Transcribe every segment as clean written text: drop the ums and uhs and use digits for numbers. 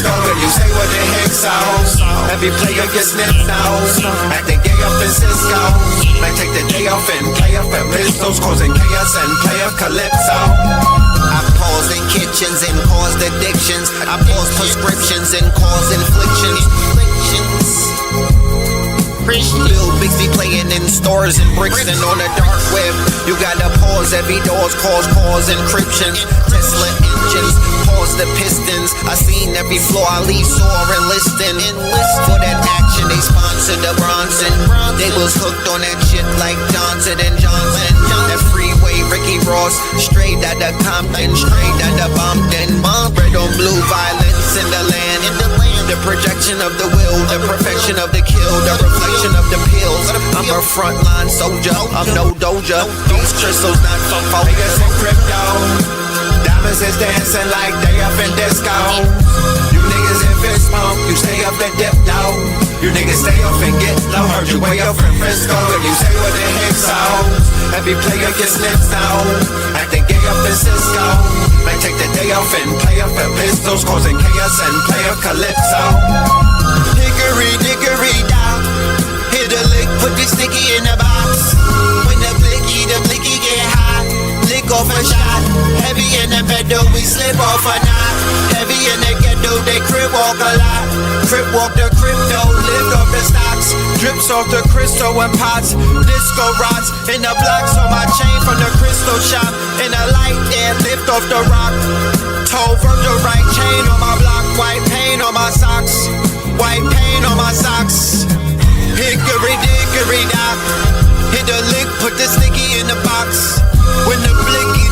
Frisco and you say what the heck so. Every player gets sniffed out. Acting gay up in Cisco. Man, take the day off and play up at pistols, causing chaos and play up Calypso. I pause in kitchens and caused addictions. I pause prescriptions and cause inflictions. Bill Bixby playing in stores and bricks and on the dark web. You gotta pause every doors, cause encryptions. Tesla engines, pause the pistons. I seen every floor I leave sore and listing. For that action, they sponsored the Bronson. They was hooked on that shit like Johnson and Johnson. That freeway, Ricky Ross, straight out of Compton, straight out of Bompton. Red on blue, violence in the land. The projection of the will, the perfection of the kill, the reflection of the pills. I'm a frontline soldier, I'm no doja. These crystals not from focus and crypto. Diamonds is dancing like they up in disco. You niggas in fist smoke, you stay up and dip low. You niggas stay up and get low. Heard you way up in Frisco and you say what the heck so. Every player gets snipped out. Acting gay up in Cisco. Man, take the day off and play up at pistols, causing chaos and play up Calypso. Hickory dickory dock. Hit a lick, put the sticky in the box. When the blicky get hot. Lick off a shot. Heavy in the meadow, we slip off a knot. Heavy in the ghetto, they crib walk a lot. Crib walk the crypto, lift off the stocks. Drips off the crystal and pots. Disco rods in the blocks on my chain from the crystal shop. In the light there, lift off the rock. Toe Virgil right chain on my block. White paint on my socks. White paint on my socks. Hickory dickory dock. Hit the lick, put the sticky in the box. When the blicky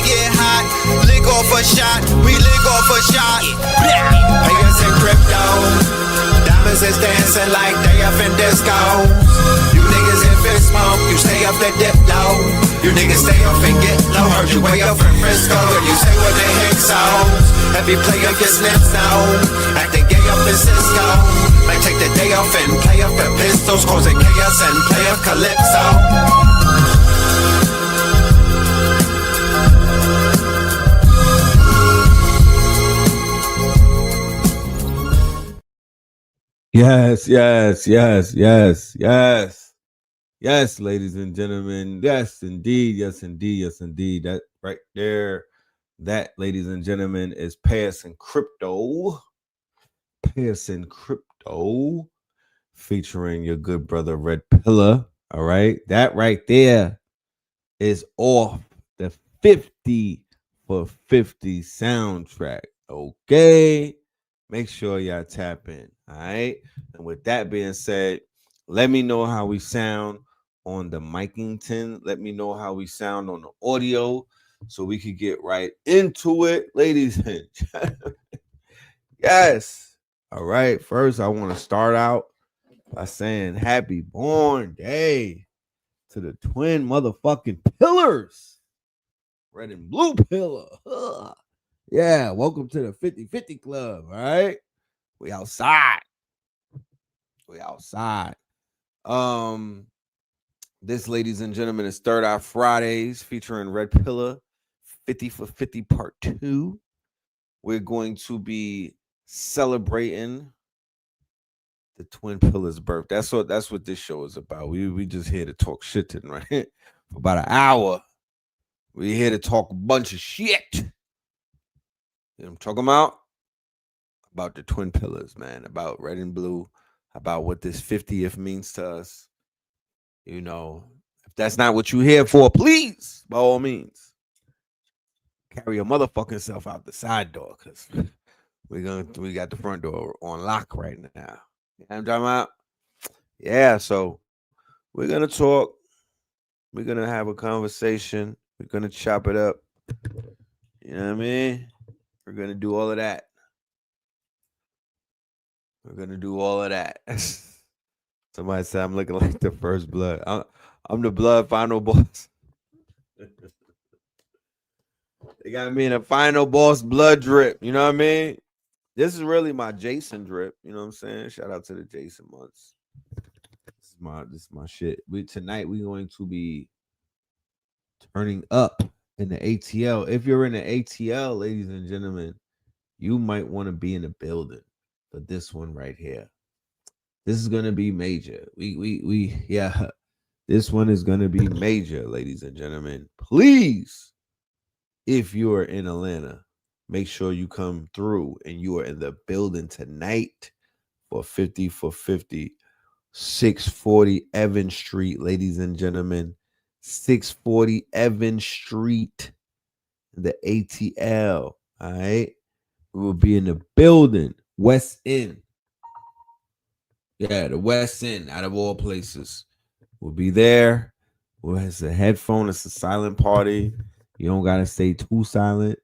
get hot. Lick off a shot, we lick off a shot. Players in crypto. Diamonds is dancing like they up in disco. You niggas in fist smoke, you stay up that dip low. You niggas stay up and get low. Heard you way up in Frisco and you say what the heck so. Every player gets snipped out. Acting gay up in Cisco. Man, take the day off and play up at pistols, causing chaos and play up Calypso. Yes, ladies and gentlemen. Yes, indeed. That right there, that, ladies and gentlemen, is Passing Crypto. Featuring your good brother Red Pillar. All right. That right there is off the 50 for 50 soundtrack. Okay. Make sure y'all tap in. All right. And with that being said, let me know how we sound on the Micington. Let me know how we sound on the audio so we could get right into it, ladies and gentlemen. Yes. All right. First, I want to start out by saying happy born day to the twin motherfucking pillars. Red and blue pillar. Ugh. Yeah, welcome to the 50-50 club, all right? We outside. This, ladies and gentlemen, is Third Eye Fridays featuring Red Pillar, 50 for 50 part 2. We're going to be celebrating the twin pillars' birth. That's what this show is about. We just here to talk shit, right? For about an hour. We're here to talk a bunch of shit. You know what I'm talking about the twin pillars, man, about red and blue, about what this 50th means to us. You know, if that's not what you're here for, please, by all means, carry your motherfucking self out the side door, because we got the front door on lock right now. You know what I'm talking about? Yeah, so we're gonna talk. We're gonna have a conversation. We're gonna chop it up. You know what I mean? We're going to do all of that. Somebody said I'm looking like the first blood. I'm the blood final boss. They got me in a final boss blood drip. You know what I mean? This is really my Jason drip. You know what I'm saying? Shout out to the Jason months. This is my shit. Tonight we're going to be turning up in the ATL. If you're in the ATL, ladies and gentlemen, you might want to be in the building for this one right here. This is gonna be major. We yeah. This one is gonna be major, ladies and gentlemen. Please, if you are in Atlanta, make sure you come through and you are in the building tonight for 50 for 50, 640 Evan Street, ladies and gentlemen. 640 Evan Street, the ATL. All right. We will be in the building, West End. Yeah, the West End, out of all places. We'll be there. We'll have a headphone. It's a silent party. You don't gotta stay too silent.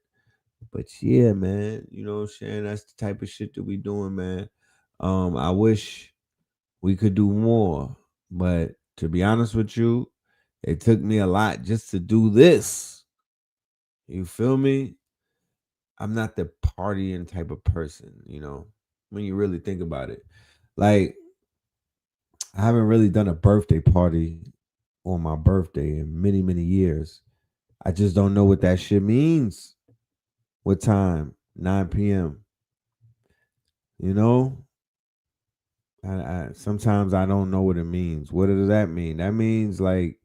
But yeah, man, you know what I'm saying? That's the type of shit that we doing, man. I wish we could do more, but to be honest with you, it took me a lot just to do this. You feel me? I'm not the partying type of person, when you really think about it. Like, I haven't really done a birthday party on my birthday in many, many years. I just don't know what that shit means. What time? 9 p.m. You know? Sometimes I don't know what it means. What does that mean? That means like,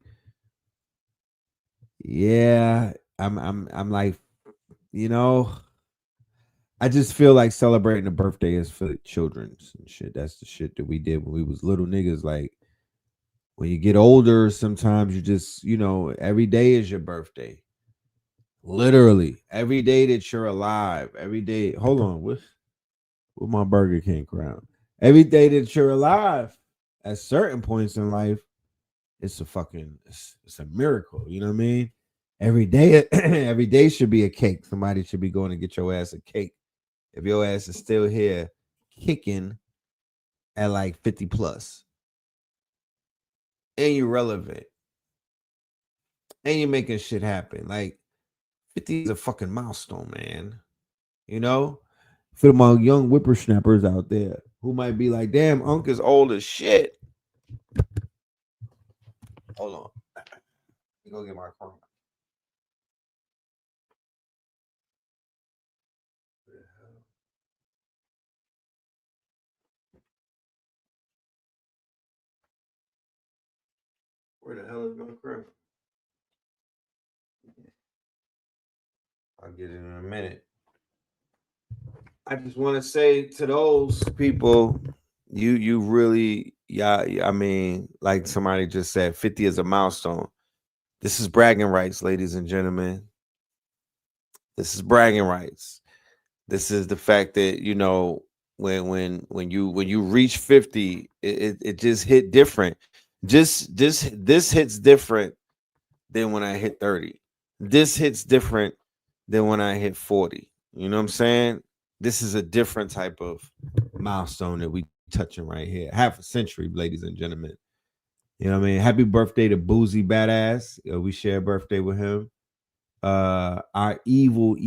yeah, I'm like, you know, I just feel like celebrating a birthday is for children's and shit. That's the shit that we did when we was little niggas. Like when you get older, sometimes you just, every day is your birthday. Literally, every day that you're alive, every day. Hold on, with my Burger King crown. Every day that you're alive, at certain points in life, it's it's a miracle. You know what I mean? Every day, every day should be a cake. Somebody should be going to get your ass a cake. If your ass is still here kicking at like 50 plus, and you're relevant, and you're making shit happen, like 50 is a fucking milestone, man. You know? For my young whippersnappers out there who might be like, damn, Unc is old as shit. Hold on. Let me go get my phone. Where the hell is my crib? I'll get it in a minute. I just want to say to those people, you really, yeah, I mean, like somebody just said, 50 is a milestone. This is bragging rights, ladies and gentlemen. This is bragging rights. This is the fact that when you reach 50, it just hit different. Just this hits different than when I hit 30. This hits different than when I hit 40. You know what I'm saying? This is a different type of milestone that we touching right here. Half a century, ladies and gentlemen. You know what I mean? Happy birthday to Boozy Badass. We share a birthday with him. Our evil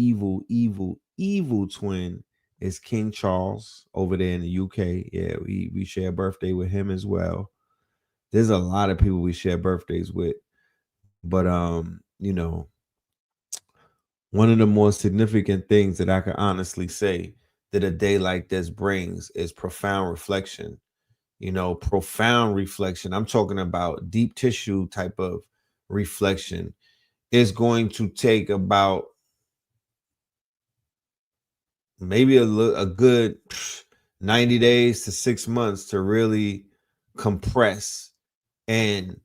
twin is King Charles over there in the UK. Yeah, we share a birthday with him as well. There's a lot of people we share birthdays with. But one of the more significant things that I can honestly say that a day like this brings is profound reflection. Profound reflection. I'm talking about deep tissue type of reflection. It's going to take about maybe a good 90 days to 6 months to really compress and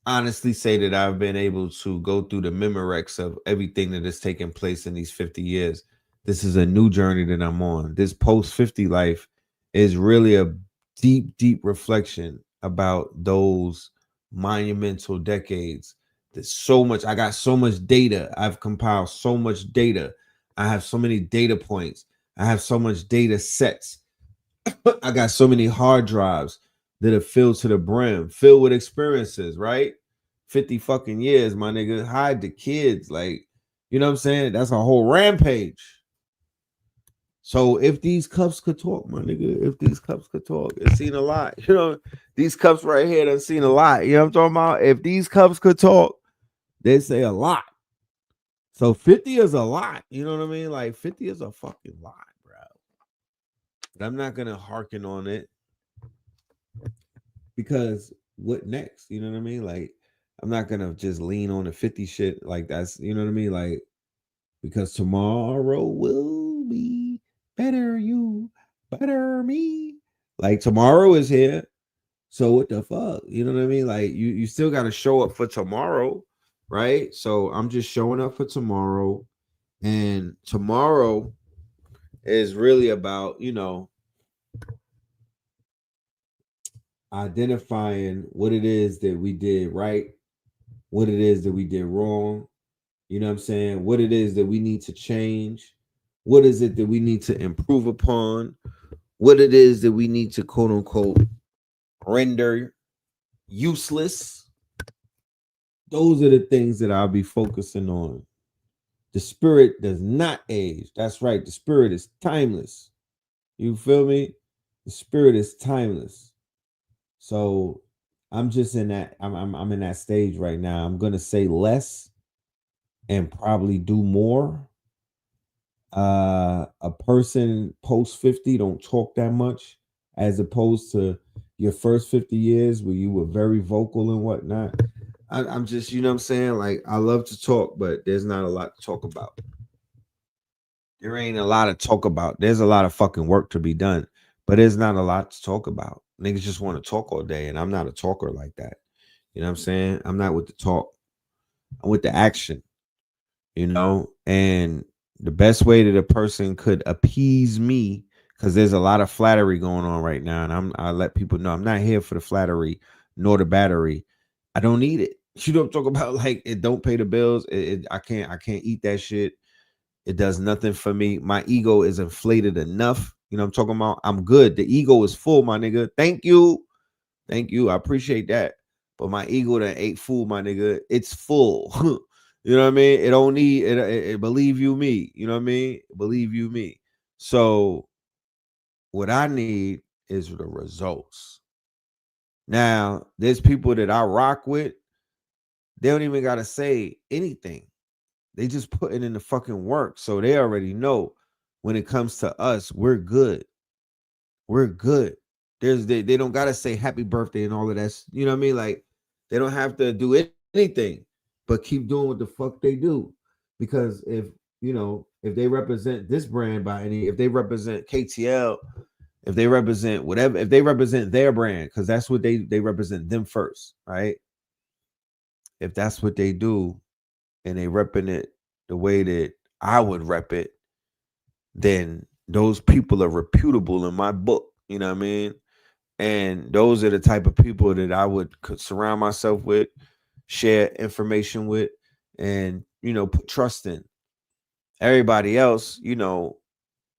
honestly say that I've been able to go through the Memorex of everything that has taken place in these 50 years. This is a new journey that I'm on. This post 50 life is really a deep reflection about those monumental decades. There's so much, I got so much data. I've compiled so much data. I have so many data points. I have so much data sets. I got so many hard drives that are filled to the brim, filled with experiences, right? 50 fucking years, my nigga. Hide the kids. Like, you know what I'm saying? That's a whole rampage. So if these cups could talk, my nigga, if these cups could talk, it's seen a lot. These cups right here done seen a lot. You know what I'm talking about? If these cups could talk, they say a lot. So 50 is a lot. You know what I mean? Like 50 is a fucking lot, bro. But I'm not gonna harken on it because what next? You know what I mean? Like I'm not gonna just lean on the 50 shit. Like that's you know what I mean? Like because tomorrow will be better you, better me. Like tomorrow is here. So what the fuck? You know what I mean? Like you still got to show up for tomorrow, right? So I'm just showing up for tomorrow, and tomorrow is really about identifying what it is that we did right, what it is that we did wrong. You know what I'm saying? What it is that we need to change. What is it that we need to improve upon? What it is that we need to quote unquote render useless. Those are the things that I'll be focusing on. The spirit does not age. That's right. The spirit is timeless. You feel me? The spirit is timeless. So I'm just in that. I'm in that stage right now. I'm gonna say less and probably do more. A person post 50 don't talk that much, as opposed to your first 50 years where you were very vocal and whatnot. I'm just, you know what I'm saying? Like, I love to talk, but there's not a lot to talk about. There ain't a lot to talk about. There's a lot of fucking work to be done, but there's not a lot to talk about. Niggas just want to talk all day, and I'm not a talker like that. You know what I'm saying? I'm not with the talk. I'm with the action, and the best way that a person could appease me, because there's a lot of flattery going on right now, and I let people know I'm not here for the flattery nor the battery. I don't need it. You don't talk about like it don't pay the bills. I can't eat that shit. It does nothing for me. My ego is inflated enough. You know what I'm talking about? I'm good. The ego is full, my nigga. Thank you. Thank you. I appreciate that. But my ego that ain't full, my nigga. It's full. You know what I mean? It don't need it, believe you me. You know what I mean? Believe you me. So what I need is the results. Now, there's people that I rock with. They don't even gotta say anything. They just putting in the fucking work. So they already know when it comes to us, we're good. We're good. They don't gotta say happy birthday and all of that. You know what I mean? Like they don't have to do anything but keep doing what the fuck they do. Because if they represent this brand if they represent KTL, if they represent whatever, if they represent their brand, because that's what they represent them first, right? If that's what they do and they repping it the way that I would rep it, then those people are reputable in my book. You know what I mean? And those are the type of people that I could surround myself with, share information with, and put trust in. Everybody else,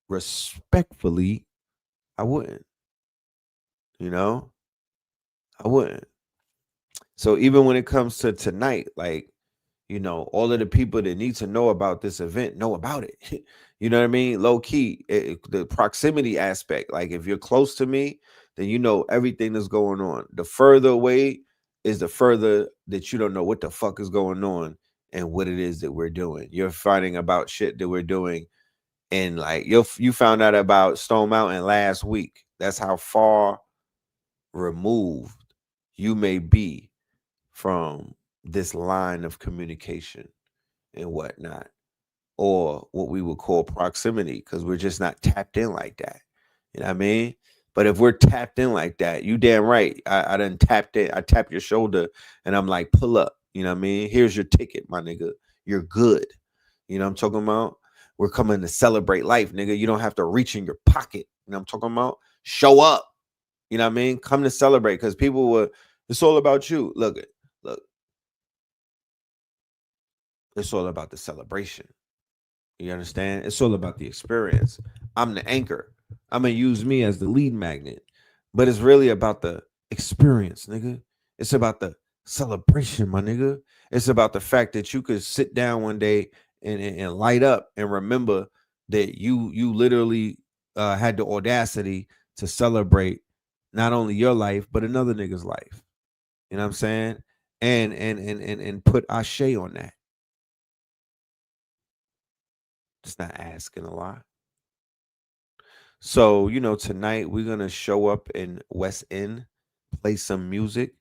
respectfully, I wouldn't. You know, I wouldn't. So even when it comes to tonight, like, all of the people that need to know about this event know about it. You know what I mean? Low key, the proximity aspect. Like, if you're close to me, then you know everything that's going on. The further away is the further that you don't know what the fuck is going on and what it is that we're doing. You're finding about shit that we're doing, and like you found out about Stone Mountain last week. That's how far removed you may be from this line of communication and whatnot, or what we would call proximity, because we're just not tapped in like that. You know what I mean? But if we're tapped in like that, you damn right. I done tapped in. I tap your shoulder and I'm like, pull up. You know what I mean? Here's your ticket, my nigga. You're good. You know what I'm talking about? We're coming to celebrate life, nigga. You don't have to reach in your pocket. You know what I'm talking about? Show up. You know what I mean? Come to celebrate, because people were, it's all about you. Look, it's all about the celebration. You understand? It's all about the experience. I'm the anchor. I'm gonna use me as the lead magnet, but it's really about the experience, nigga. It's about the celebration, my nigga. It's about the fact that you could sit down one day and light up and remember that you literally had the audacity to celebrate not only your life but another nigga's life. You know what I'm saying? And put ashe on that. It's not asking a lot. So, tonight we're gonna show up in West End, play some music.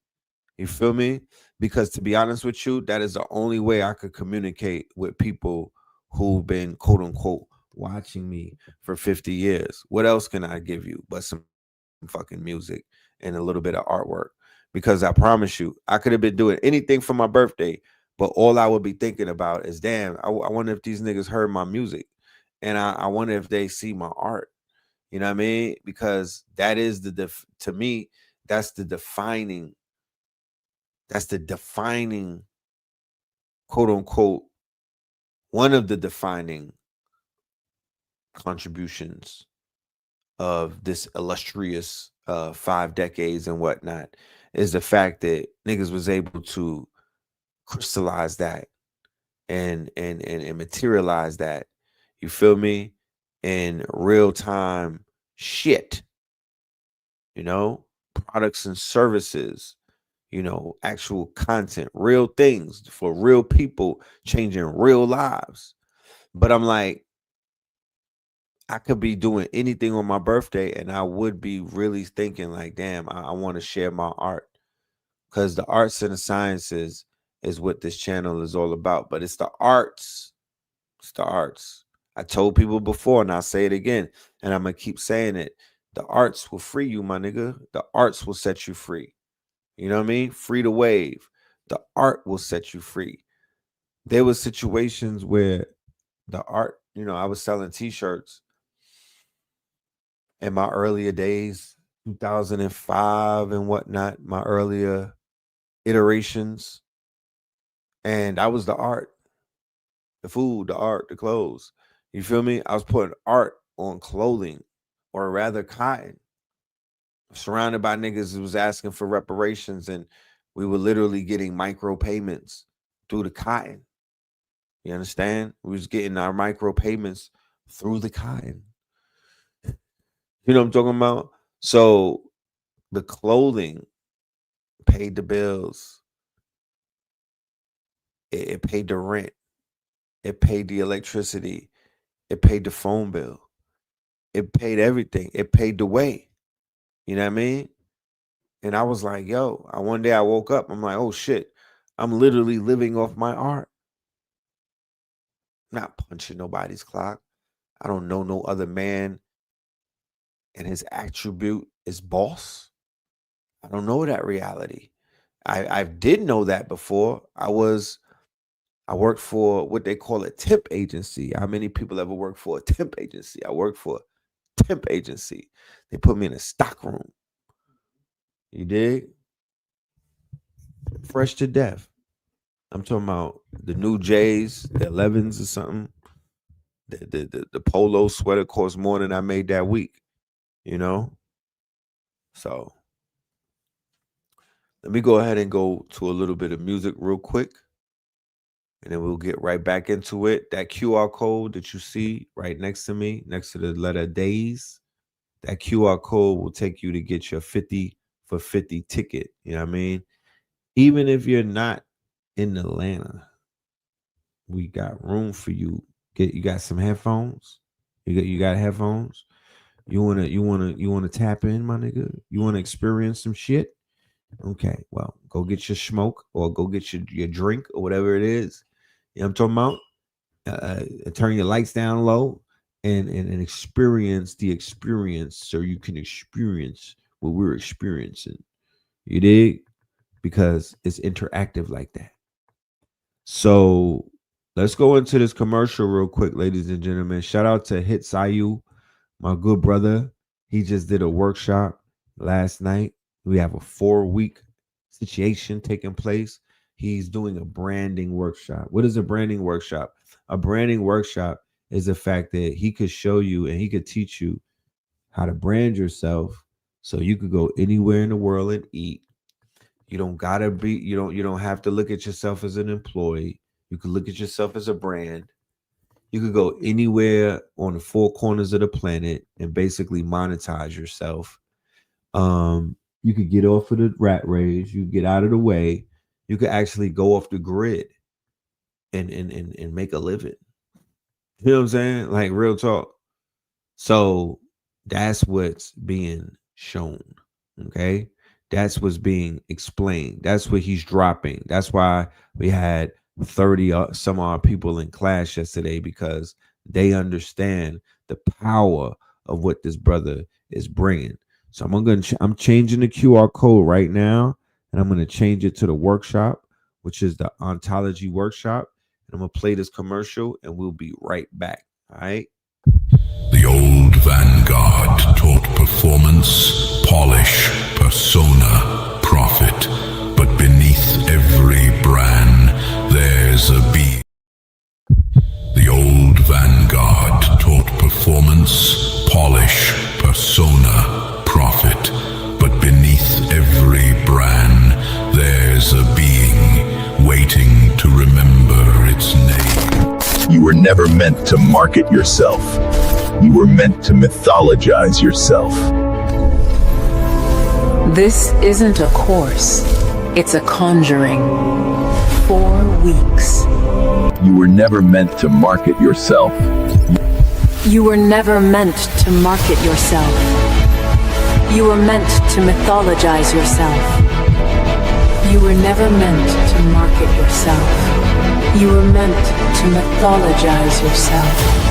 You feel me? Because to be honest with you, that is the only way I could communicate with people who've been quote unquote watching me for 50 years. What else can I give you but some fucking music and a little bit of artwork? Because I promise you, I could have been doing anything for my birthday, but all I would be thinking about is, damn, I wonder if these niggas heard my music. And I wonder if they see my art. You know what I mean? Because that is to me, that's the defining that's the defining, quote unquote, one of the defining contributions of this illustrious 5 decades and whatnot is the fact that niggas was able to crystallize that and materialize that. You feel me? In real time shit, you know, products and services, actual content, real things for real people changing real lives. But I'm like, I could be doing anything on my birthday and I would be really thinking like, damn, I want to share my art. Because the arts and the sciences is what this channel is all about. But it's the arts. It's the arts. I told people before and I'll say it again. And I'm going to keep saying it. The arts will free you, my nigga. The arts will set you free. You know what I mean? Free to wave. The art will set you free. There were situations where the art, I was selling t-shirts in my earlier days, 2005 and whatnot, my earlier iterations. And I was the art, the food, the art, the clothes. You feel me? I was putting art on clothing, or rather cotton. Surrounded by niggas who was asking for reparations, and we were literally getting micro payments through the cotton. You understand? We was getting our micro payments through the cotton. You know what I'm talking about? So the clothing paid the bills. It paid the rent. It paid the electricity. It paid the phone bill. It paid everything. It paid the way. You know what I mean? And I was like, yo, one day I woke up. I'm like, oh shit. I'm literally living off my art. Not punching nobody's clock. I don't know no other man and his attribute is boss. I don't know that reality. I did know that before. I worked for what they call a temp agency. How many people ever work for a temp agency? I worked for a temp agency. They put me in a stock room. You dig? Fresh to death. I'm talking about the new J's, the 11s or something. The polo sweater cost more than I made that week, you know? So let me go ahead and go to a little bit of music real quick. And then we'll get right back into it. That QR code that you see right next to me, next to the letter days, that QR code will take you to get your 50 for 50 ticket. You know what I mean? Even if you're not in Atlanta, we got room for you. You got some headphones? You got headphones? You wanna tap in, my nigga? You wanna experience some shit? Okay, well, go get your smoke or go get your drink or whatever it is. You know what I'm talking about? Turn your lights down low and experience the experience so you can experience what we're experiencing. You dig? Because it's interactive like that. So let's go into this commercial real quick, ladies and gentlemen. Shout out to Hit Sayu, my good brother. He just did a workshop last night. We have a 4-week situation taking place. He's doing a branding workshop. What is a branding workshop? A branding workshop is the fact that he could show you and he could teach you how to brand yourself so you could go anywhere in the world and eat. You don't gotta be, you don't have to look at yourself as an employee. You could look at yourself as a brand. You could go anywhere on the 4 corners of the planet and basically monetize yourself. You could get off of the rat race, you get out of the way, you could actually go off the grid and make a living. You know what I'm saying? Like real talk. So that's what's being shown. Okay. That's what's being explained. That's what he's dropping. That's why we had 30 some odd people in class yesterday, because they understand the power of what this brother is bringing. So I'm changing the QR code right now, and I'm going to change it to the workshop, which is the ontology workshop. And I'm going to play this commercial, and we'll be right back. All right. The old vanguard taught performance, polish, persona, profit. But beneath every brand, there's a being. The old vanguard taught performance, polish, persona, profit. But beneath every brand, there's a being waiting to remember its name. You were never meant to market yourself. You were meant to mythologize yourself. This isn't a course. It's a conjuring. 4 weeks. You were never meant to market yourself. You were never meant to market yourself. You were meant to mythologize yourself. You were never meant to market yourself. You were meant to mythologize yourself.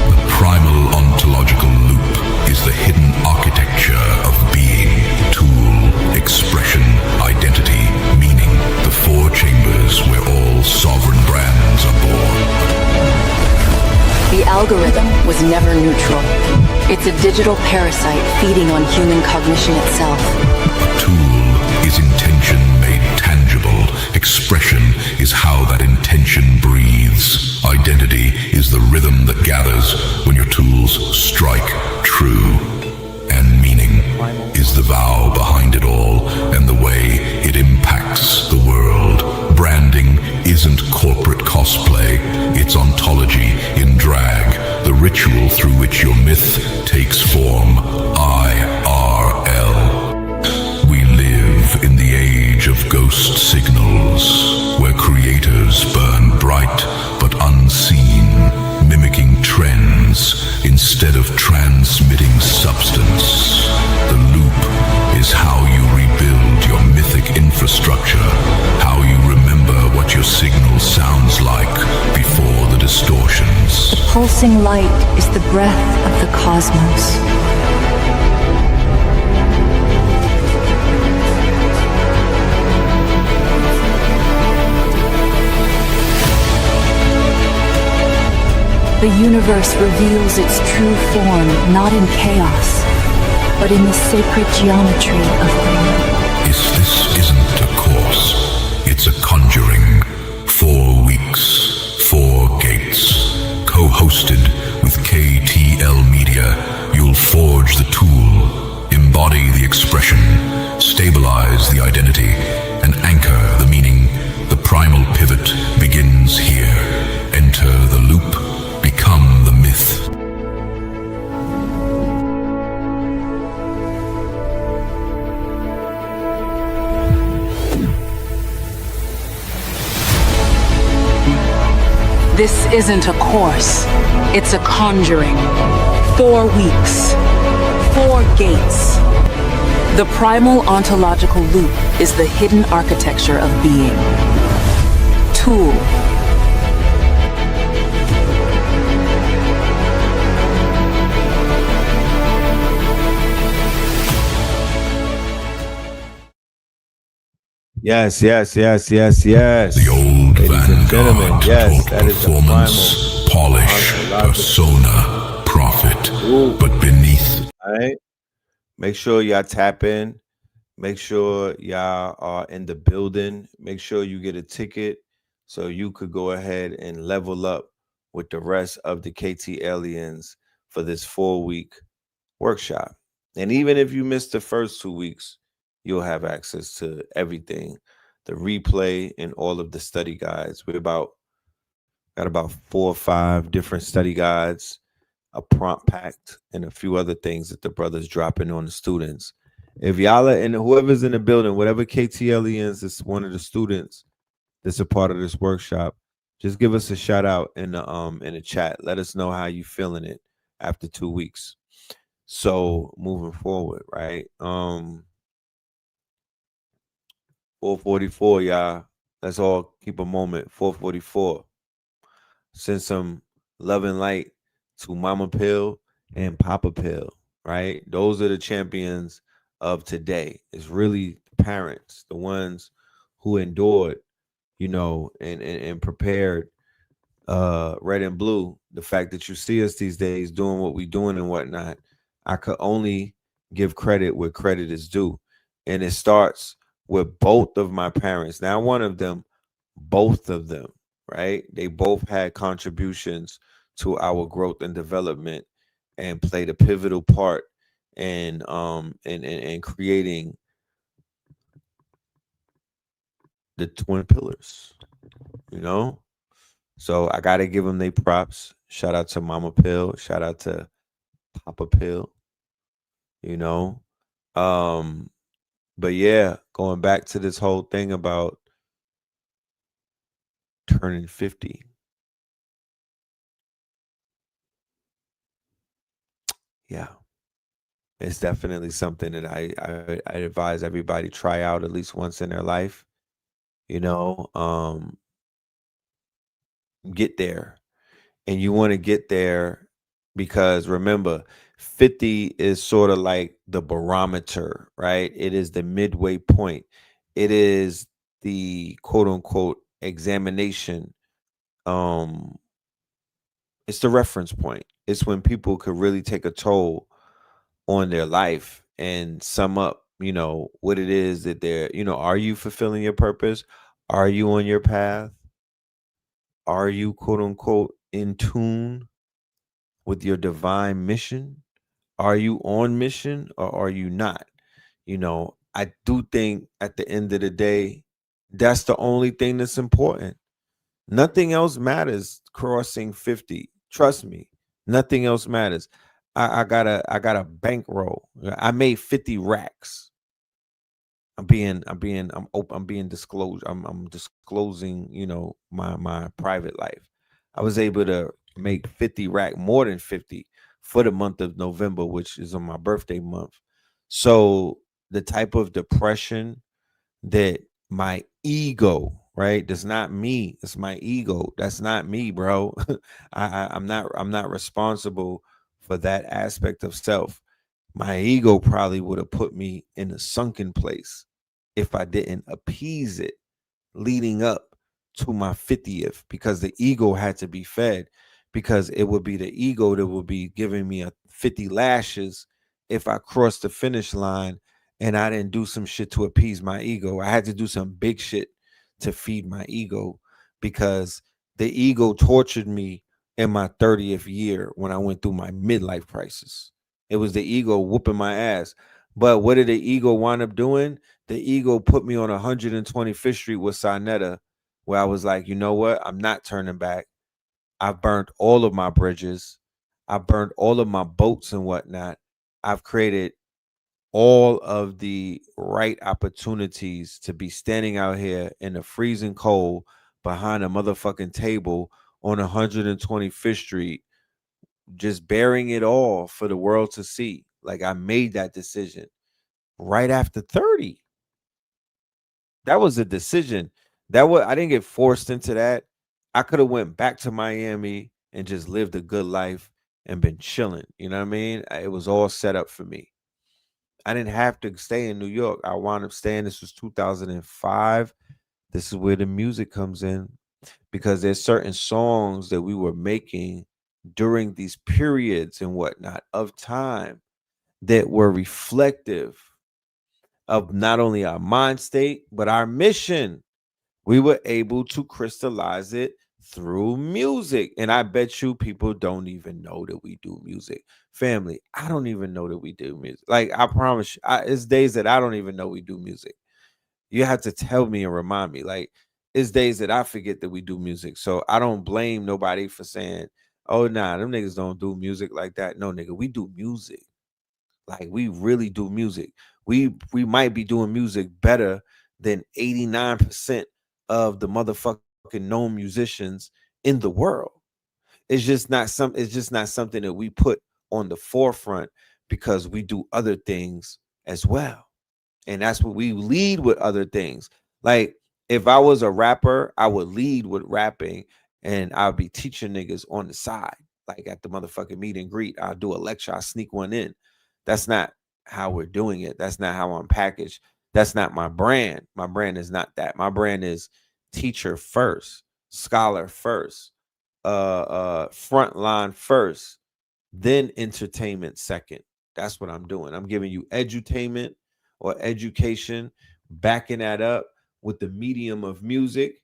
The primal ontological loop is the hidden architecture of being, tool, expression, identity, meaning, the 4 chambers where all sovereign brands are born. The algorithm was never neutral. It's a digital parasite feeding on human cognition itself. A tool is intention made tangible. Expression is how that intention breathes. Identity is the rhythm that gathers when your tools strike true. And meaning is the vow behind it all and the way it impacts the world. Branding isn't corporate cosplay, it's ontology in drag, the ritual through which your myth takes form. IRL. We live in the age of ghost signals, where creators burn bright but unseen, mimicking trends instead of transmitting substance. The loop is how you rebuild your mythic infrastructure, how you remember what your signal sounds like before the distortions. The pulsing light is the breath of the cosmos. The universe reveals its true form not in chaos, but in the sacred geometry of being. This isn't a course, it's a conjuring. 4 weeks, 4 gates. Co-hosted with KTL Media, you'll forge the tool, embody the expression, stabilize the identity, and anchor the meaning. The primal pivot begins here. Enter the loop. Become the myth. This isn't a course, it's a conjuring. 4 weeks, 4 gates. The primal ontological loop is the hidden architecture of being. Tool. Yes. The old Ladies and gentlemen, vanguard yes, taught that is the performance, polish, ontological persona, profit. Ooh. But beneath All right. Make sure y'all tap in. Make sure y'all are in the building. Make sure you get a ticket so you could go ahead and level up with the rest of the KT aliens for this 4-week workshop. And even if you missed the first 2 weeks, you'll have access to everything, the replay and all of the study guides. Got about 4 or 5 different study guides, a prompt pact, and a few other things that the brothers dropping on the students. If y'all are, and whoever's in the building, whatever KTLE is one of the students that's a part of this workshop, Just give us a shout out in the chat. Let us know how you feeling it after 2 weeks. So moving forward, right? 444, y'all. Let's all keep a moment. 444. Send some love and light to Mama Pill and Papa Pill, right? Those are the champions of today. It's really the parents, the ones who endured, and prepared red and blue. The fact that you see us these days doing what we doing and whatnot, I could only give credit where credit is due. And it starts with both of my parents. Now, one of them, both of them, right? They both had contributions to our growth and development and played a pivotal part in creating the twin pillars, you know? So I gotta give them their props. Shout out to Mama Pill. Shout out to Papa Pill. You know, um, but yeah, going back to this whole thing about turning 50. Yeah, it's definitely something that I advise everybody try out at least once in their life. You know, get there, and you want to get there because remember 50 is sort of like the barometer, right? It is the midway point. It is the quote unquote examination. um it's the reference point. It's when people could really take a toll on their life and sum up, what it is that are you fulfilling your purpose? Are you on your path? Are you quote unquote in tune with your divine mission? Are you on mission or are you not? I do think at the end of the day, that's the only thing that's important. Nothing else matters crossing 50. Trust me, nothing else matters. I got a bankroll. I made 50 racks. I'm being disclosed. I'm disclosing, my private life. I was able to make 50 rack, more than 50 for the month of November, which is on my birthday month. So the type of depression that my ego, right? That's not me. It's my ego. That's not me, bro. I'm not responsible for that aspect of self. My ego probably would have put me in a sunken place if I didn't appease it leading up to my 50th, because the ego had to be fed, because it would be the ego that would be giving me a 50 lashes if I crossed the finish line and I didn't do some shit to appease my ego. I had to do some big shit to feed my ego, because the ego tortured me in my 30th year when I went through my midlife crisis. It was the ego whooping my ass. But what did the ego wind up doing? The ego put me on 125th Street with Sinetta, where I was like, you know what? I'm not turning back. I've burnt all of my bridges. I've burnt all of my boats and whatnot. I've created all of the right opportunities to be standing out here in the freezing cold behind a motherfucking table on 125th Street, just bearing it all for the world to see. Like, I made that decision right after 30. That was a decision. I didn't get forced into that. I could have went back to Miami and just lived a good life and been chilling. You know what I mean? It was all set up for me. I didn't have to stay in New York. I wound up staying. This was 2005. This is where the music comes in, because there's certain songs that we were making during these periods and whatnot of time that were reflective of not only our mind state, but our mission. We were able to crystallize it through music. And I bet you people don't even know that we do music. Family, I don't even know that we do music. Like, I promise you, it's days that I don't even know we do music. You have to tell me and remind me. Like, it's days that I forget that we do music. So I don't blame nobody for saying, oh, nah, them niggas don't do music like that. No, nigga, we do music. Like, we really do music. We might be doing music better than 89% of the motherfucking known musicians in the world. It's just not something that we put on the forefront because we do other things as well. And that's what we lead with, other things. Like if I was a rapper, I would lead with rapping and I'll be teaching niggas on the side. Like at the motherfucking meet and greet, I'll do a lecture, I'll sneak one in. That's not how we're doing it. That's not how I'm packaged. That's not my brand. My brand is not that. My brand is teacher first, scholar first, frontline first, then entertainment second. That's what I'm doing. I'm giving you edutainment or education, backing that up with the medium of music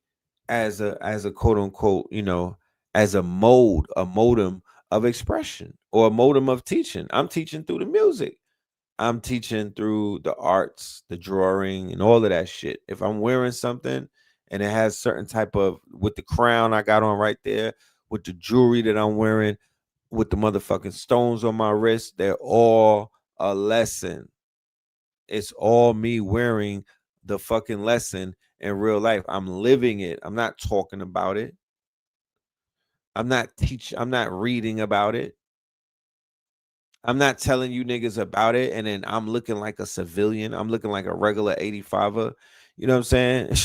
as a quote unquote, as a modem of expression or a modem of teaching. I'm teaching through the music. I'm teaching through the arts, the drawing, and all of that shit. If I'm wearing something and it has certain type of, with the crown I got on right there, with the jewelry that I'm wearing, with the motherfucking stones on my wrist, they're all a lesson. It's all me wearing the fucking lesson in real life. I'm living it. I'm not talking about it. I'm not reading about it. I'm not telling you niggas about it, and then I'm looking like a civilian. I'm looking like a regular 85er. You know what I'm saying?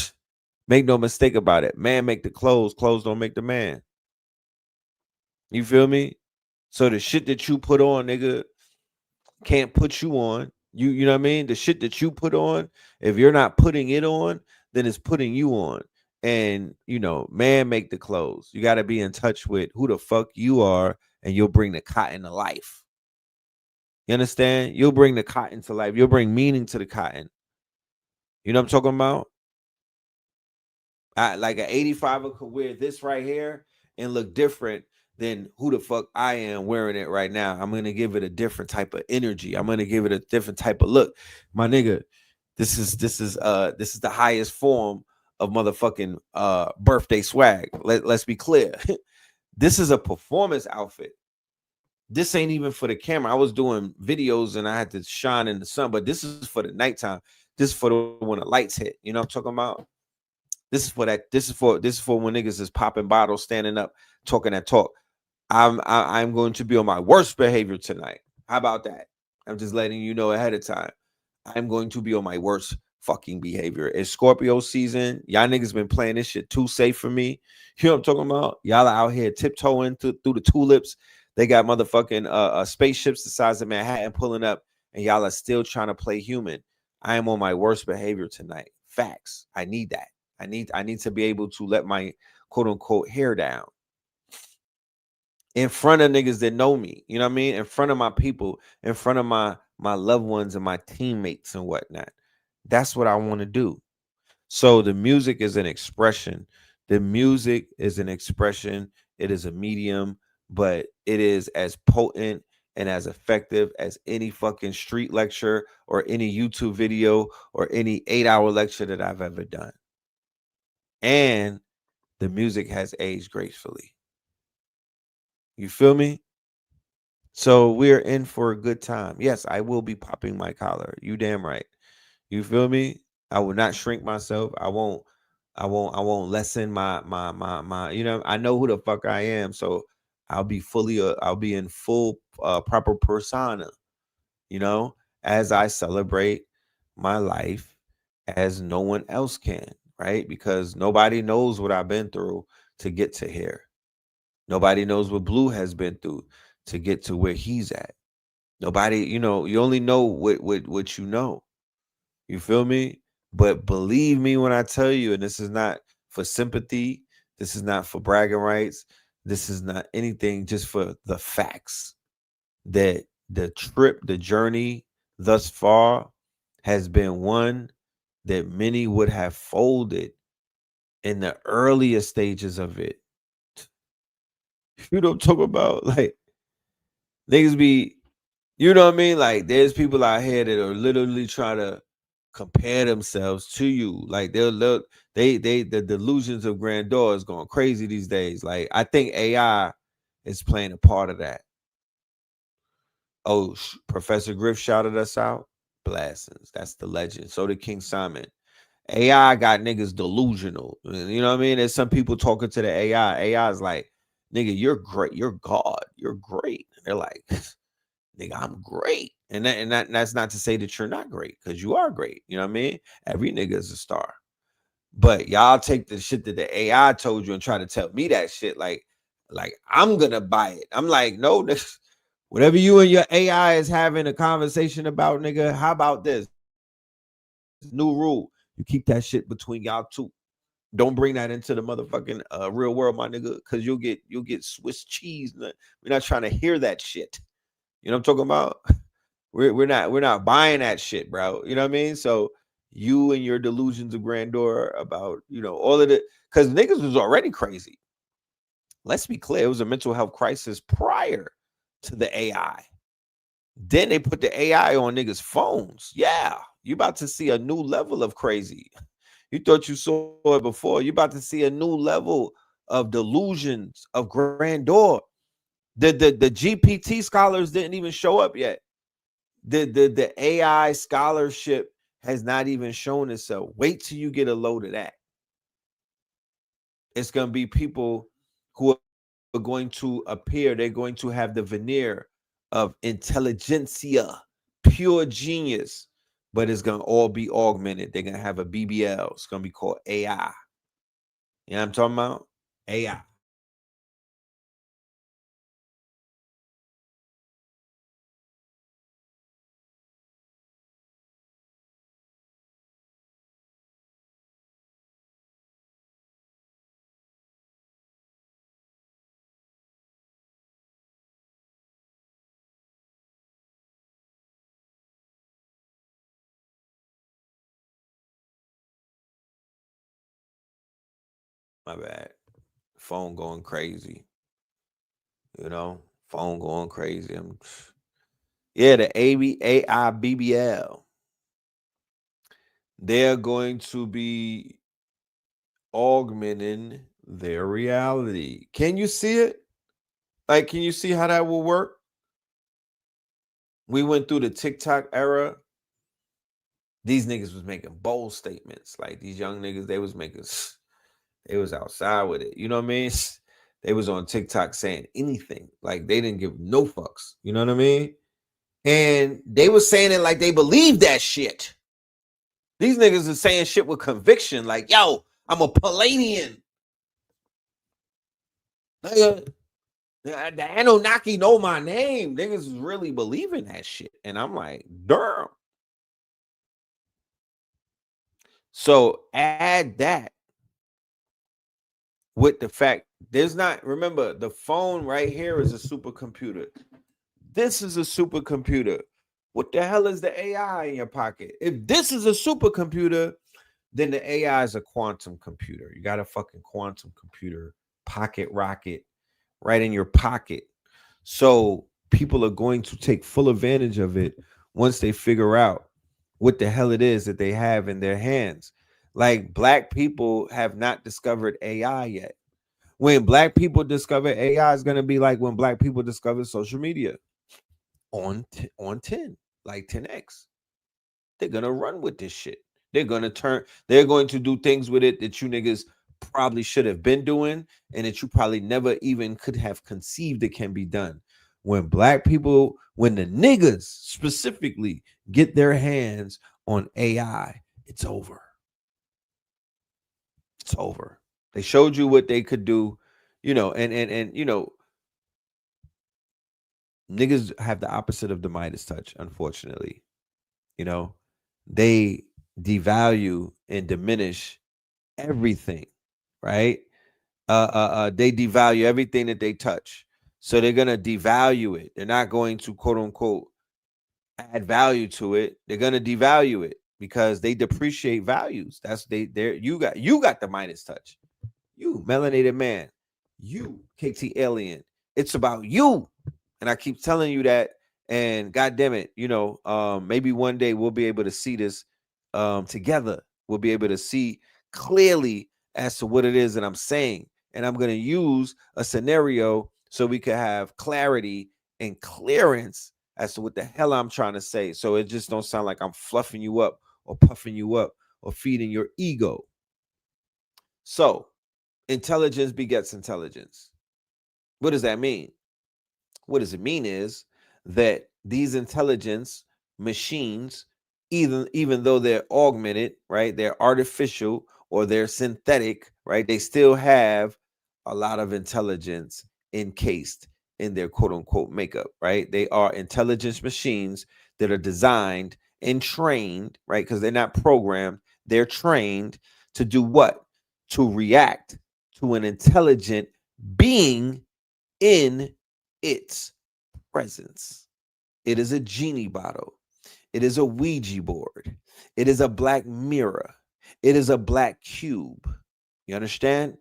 Make no mistake about it. Man make the clothes. Clothes don't make the man. You feel me? So the shit that you put on, nigga, can't put you on. You know what I mean? The shit that you put on, if you're not putting it on, then it's putting you on. And man make the clothes. You got to be in touch with who the fuck you are, and you'll bring the cotton to life. You understand? You'll bring the cotton to life. You'll bring meaning to the cotton. You know what I'm talking about? Like an 85er could wear this right here and look different than who the fuck I am wearing it right now. I'm going to give it a different type of energy. I'm going to give it a different type of look. My nigga, this is the highest form of motherfucking birthday swag. Let's be clear. This is a performance outfit. This ain't even for the camera. I was doing videos and I had to shine in the sun, but this is for the nighttime. This is for when the lights hit. You know what I'm talking about? This is for that. This is for when niggas is popping bottles, standing up, talking that talk. I'm going to be on my worst behavior tonight. How about that? I'm just letting you know ahead of time. I'm going to be on my worst fucking behavior. It's Scorpio season. Y'all niggas been playing this shit too safe for me. You know what I'm talking about? Y'all are out here tiptoeing through the tulips. They got motherfucking spaceships the size of Manhattan pulling up, and y'all are still trying to play human. I am on my worst behavior tonight. Facts. I need that. I need to be able to let my quote unquote hair down in front of niggas that know me. You know what I mean? In front of my people, in front of my loved ones and my teammates and whatnot. That's what I want to do. So the music is an expression. The music is an expression. It is a medium, but it is as potent and as effective as any fucking street lecture or any YouTube video or any 8-hour lecture that I've ever done. And the music has aged gracefully. You feel me? So we're in for a good time. Yes, I will be popping my collar. You damn right. You feel me? I will not shrink myself. I won't lessen my I know who the fuck I am. So I'll be in full proper persona, as I celebrate my life as no one else can, right? Because nobody knows what I've been through to get to here. Nobody knows what Blue has been through to get to where he's at. Nobody, you only know what you know. You feel me? But believe me when I tell you, and this is not for sympathy, this is not for bragging rights, this is not anything, just for the facts, that the journey thus far has been one that many would have folded in the earliest stages of it. You know what I'm talking about? Like, niggas be, you know what I mean? Like, there's people out here that are literally trying to compare themselves to you. Like, the delusions of grandeur is going crazy these days. Like, I think AI is playing a part of that. Professor Griff shouted us out. Blessings. That's the legend. So did King Simon. AI got niggas delusional. You know what I mean? There's some people talking to the AI. AI is like, nigga, you're great. You're God. You're great. And they're like, nigga, I'm great. And that's not to say that you're not great, because you are great. You know what I mean? Every nigga is a star. But y'all take the shit that the AI told you and try to tell me that shit like I'm gonna buy it. I'm like, no, this, whatever you and your AI is having a conversation about, nigga, how about this? New rule. You keep that shit between y'all two. Don't bring that into the motherfucking real world, my nigga, because you'll get Swiss cheese. We're not trying to hear that shit. You know what I'm talking about? We're not buying that shit, bro. You know what I mean? So you and your delusions of grandeur about, all of it, because niggas was already crazy. Let's be clear, it was a mental health crisis prior to the AI. Then they put the AI on niggas' phones. Yeah, you about to see a new level of crazy. You thought you saw it before. You about to see a new level of delusions of grandeur. The GPT scholars didn't even show up yet. The AI scholarship has not even shown itself. Wait till you get a load of that. It's going to be people who are going to appear. They're going to have the veneer of intelligentsia, pure genius, but it's going to all be augmented. They're going to have a BBL. It's going to be called AI. You know what I'm talking about? AI. My bad. Phone going crazy. Phone going crazy. Yeah, the AI BBL. They're going to be augmenting their reality. Can you see it? Like, can you see how that will work? We went through the TikTok era. These niggas was making bold statements. Like, these young niggas, they was outside with it. You know what I mean? They was on TikTok saying anything. Like, they didn't give no fucks. You know what I mean? And they was saying it like they believed that shit. These niggas is saying shit with conviction. Like, yo, I'm a Palladian. Nigga, the Anunnaki know my name. Niggas is really believing that shit. And I'm like, damn. So add that with the fact remember, the phone right here is a supercomputer. This is a supercomputer. What the hell is the AI in your pocket? If this is a supercomputer, then the AI is a quantum computer. You got a fucking quantum computer, pocket rocket, right in your pocket. So people are going to take full advantage of it once they figure out what the hell it is that they have in their hands. Like, black people have not discovered AI yet. When black people discover AI, is going to be like when black people discover social media on 10, like 10x. They're going to run with this shit. They're going to do things with it that you niggas probably should have been doing, and that you probably never even could have conceived it can be done. When the niggas specifically get their hands on AI, it's over. It's over. They showed you what they could do, and niggas have the opposite of the Midas touch, unfortunately. They devalue and diminish everything, right? They devalue everything that they touch. So they're gonna devalue it. They're not going to, quote unquote, add value to it. They're gonna devalue it because they depreciate values. You got the Midas touch. You melanated man, you KT alien. It's about you. And I keep telling you that. And God damn it, maybe one day we'll be able to see this together. We'll be able to see clearly as to what it is that I'm saying. And I'm going to use a scenario so we can have clarity and clearance as to what the hell I'm trying to say. So it just don't sound like I'm fluffing you up or puffing you up or feeding your ego. So intelligence begets intelligence. What does that mean? What does it mean is that these intelligence machines, even though they're augmented, right, they're artificial or they're synthetic, right, they still have a lot of intelligence encased in their quote unquote makeup, right? They are intelligence machines that are designed and trained, right? Because they're not programmed, they're trained to do what? To react to an intelligent being in its presence. It is a genie bottle. It is a Ouija board. It is a black mirror. It is a black cube. You understand?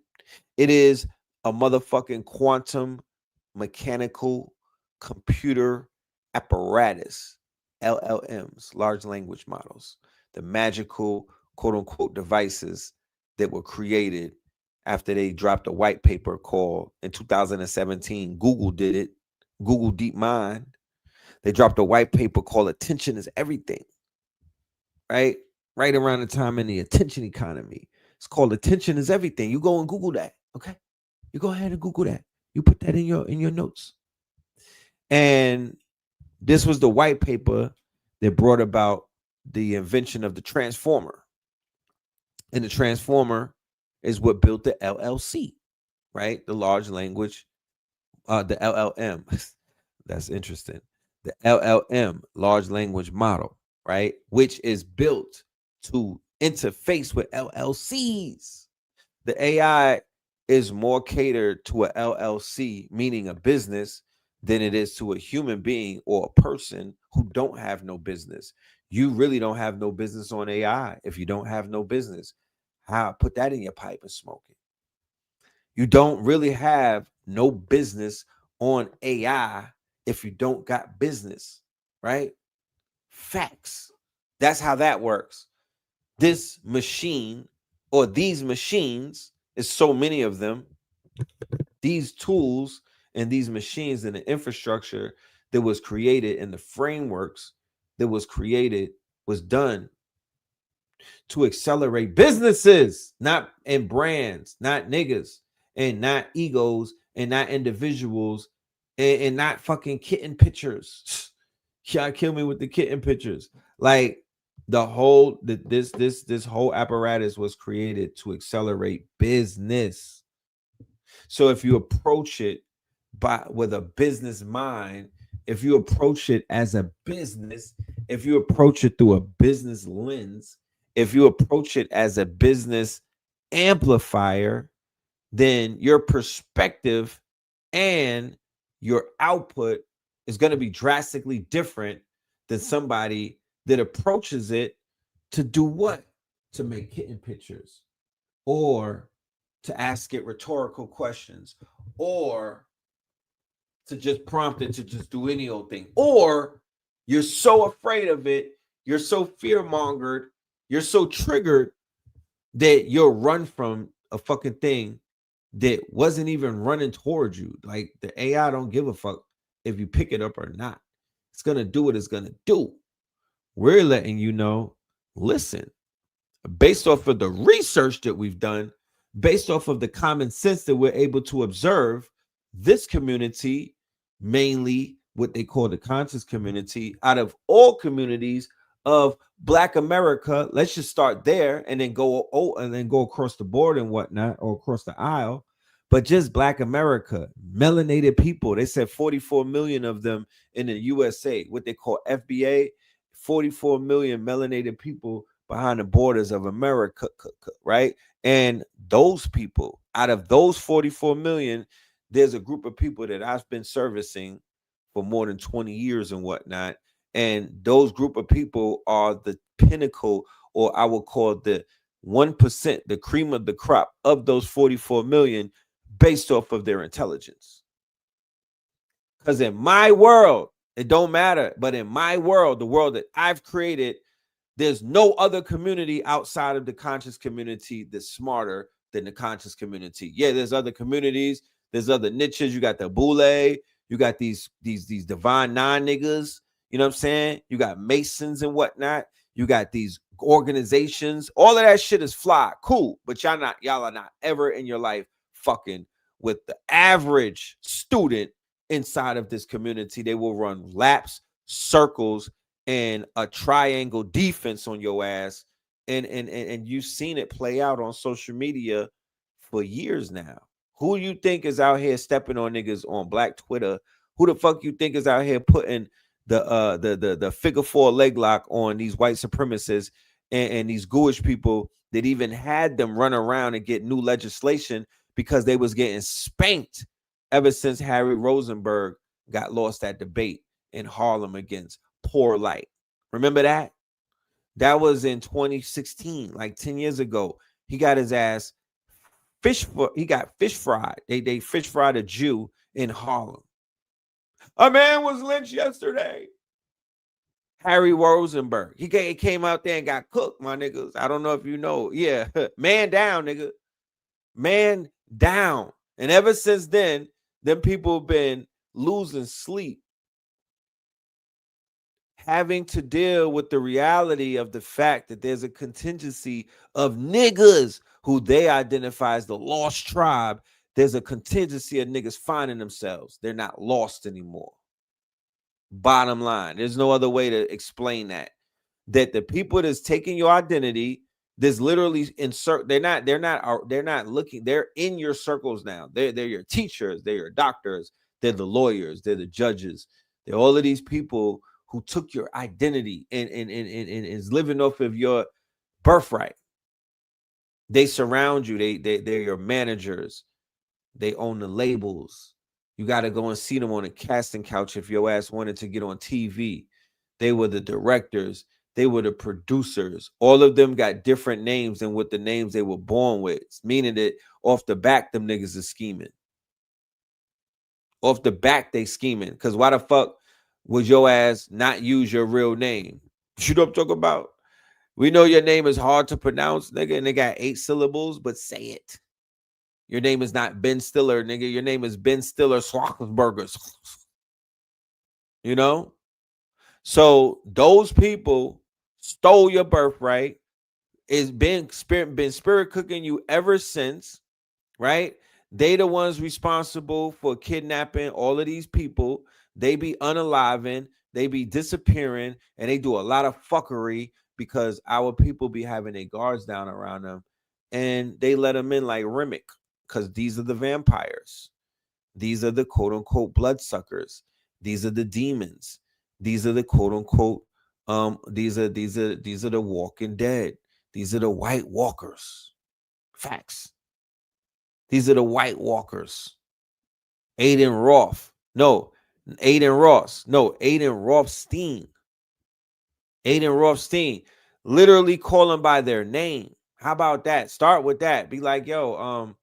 It is a motherfucking quantum mechanical computer apparatus, LLMs, large language models, the magical quote unquote devices that were created after they dropped a white paper called in 2017. Google did it. Google DeepMind. They dropped a white paper called Attention is Everything, right? Right around the time in the attention economy. It's called Attention is Everything. You go and Google that, okay? You go ahead and Google that. You put that in your notes. And this was the white paper that brought about the invention of the transformer. And the transformer is what built the LLC, right? The large language, the LLM. That's interesting. The LLM, large language model, right? Which is built to interface with LLCs. The AI is more catered to a LLC, meaning a business, than it is to a human being or a person who don't have no business. You really don't have no business on AI if you don't have no business. How? Put that in your pipe and smoke it. You don't really have no business on AI if you don't got business, right? Facts. That's how that works. This machine or these machines, is so many of them, these tools and these machines and the infrastructure that was created and the frameworks that was created was done to accelerate businesses, not and brands, not niggas, and not egos, and not individuals, and not fucking kitten pictures. Y'all kill me with the kitten pictures. Like the whole this whole apparatus was created to accelerate business. So if you approach it with a business mind, if you approach it as a business, if you approach it through a business lens, if you approach it as a business amplifier, then your perspective and your output is going to be drastically different than somebody that approaches it to do what? To make kitten pictures, or to ask it rhetorical questions, or to just prompt it to just do any old thing. Or you're so afraid of it, you're so fear-mongered, you're so triggered that you'll run from a fucking thing that wasn't even running towards you. Like the AI don't give a fuck if you pick it up or not. It's going to do what it's going to do. We're letting you know, listen, based off of the research that we've done, based off of the common sense that we're able to observe, this community, mainly what they call the conscious community, out of all communities of Black America, let's just start there and then go across the board and whatnot, or across the aisle. But just Black America, melanated people, they said 44 million of them in the USA, what they call FBA, 44 million melanated people behind the borders of America, right? And those people, out of those 44 million, there's a group of people that I've been servicing for more than 20 years and whatnot. And those group of people are the pinnacle, or I will call the 1%, the cream of the crop of those 44 million, based off of their intelligence. Because in my world, it don't matter, but in my world, the world that I've created, there's no other community outside of the conscious community that's smarter than the conscious community. Yeah, there's other communities, there's other niches. You got the Boule, you got these divine nine niggas, you know what I'm saying? You got Masons and whatnot. You got these organizations. All of that shit is fly. Cool. But y'all are not ever in your life fucking with the average student inside of this community. They will run laps, circles, and a triangle defense on your ass. And you've seen it play out on social media for years now. Who you think is out here stepping on niggas on Black Twitter? Who the fuck you think is out here putting the figure four leg lock on these white supremacists and these Jewish people that even had them run around and get new legislation because they was getting spanked ever since Harry Rosenberg got lost that debate in Harlem against Poor Light. Remember that? That was in 2016, like 10 years ago. He got his ass fish fried. They fish fried a Jew in Harlem. A man was lynched yesterday. Harry Rosenberg. He came out there and got cooked, my niggas. I don't know if you know. Yeah, man down, nigga. Man down. And ever since then, them people have been losing sleep, having to deal with the reality of the fact that there's a contingency of niggas who they identify as the lost tribe. There's a contingency of niggas finding themselves. They're not lost anymore. Bottom line, there's no other way to explain that. That the people that's taking your identity, there's literally insert. They're not looking. They're in your circles now. They're your teachers. They're your doctors. They're the lawyers. They're the judges. They're all of these people who took your identity and is living off of your birthright. They surround you. They're your managers. They own the labels. You got to go and see them on a casting couch if your ass wanted to get on TV. They were the directors. They were the producers. All of them got different names than what the names they were born with, meaning that off the back, them niggas is scheming. Off the back, they scheming. Because why the fuck would your ass not use your real name? You know what I'm talking about? We know your name is hard to pronounce, nigga, and they got 8 syllables, but say it. Your name is not Ben Stiller, nigga. Your name is Ben Stiller Swachensburgers. You know? So those people stole your birthright. It's been spirit cooking you ever since, right? They the ones responsible for kidnapping all of these people. They be unaliving, they be disappearing, and they do a lot of fuckery because our people be having their guards down around them, and they let them in like Remick. Because these are the vampires. These are the quote unquote bloodsuckers. These are the demons. These are the quote unquote these are the walking dead. These are the white walkers. Facts. These are the white walkers. Aiden Rothstein. Aiden Rothstein. Literally call them by their name. How about that? Start with that. Be like, yo,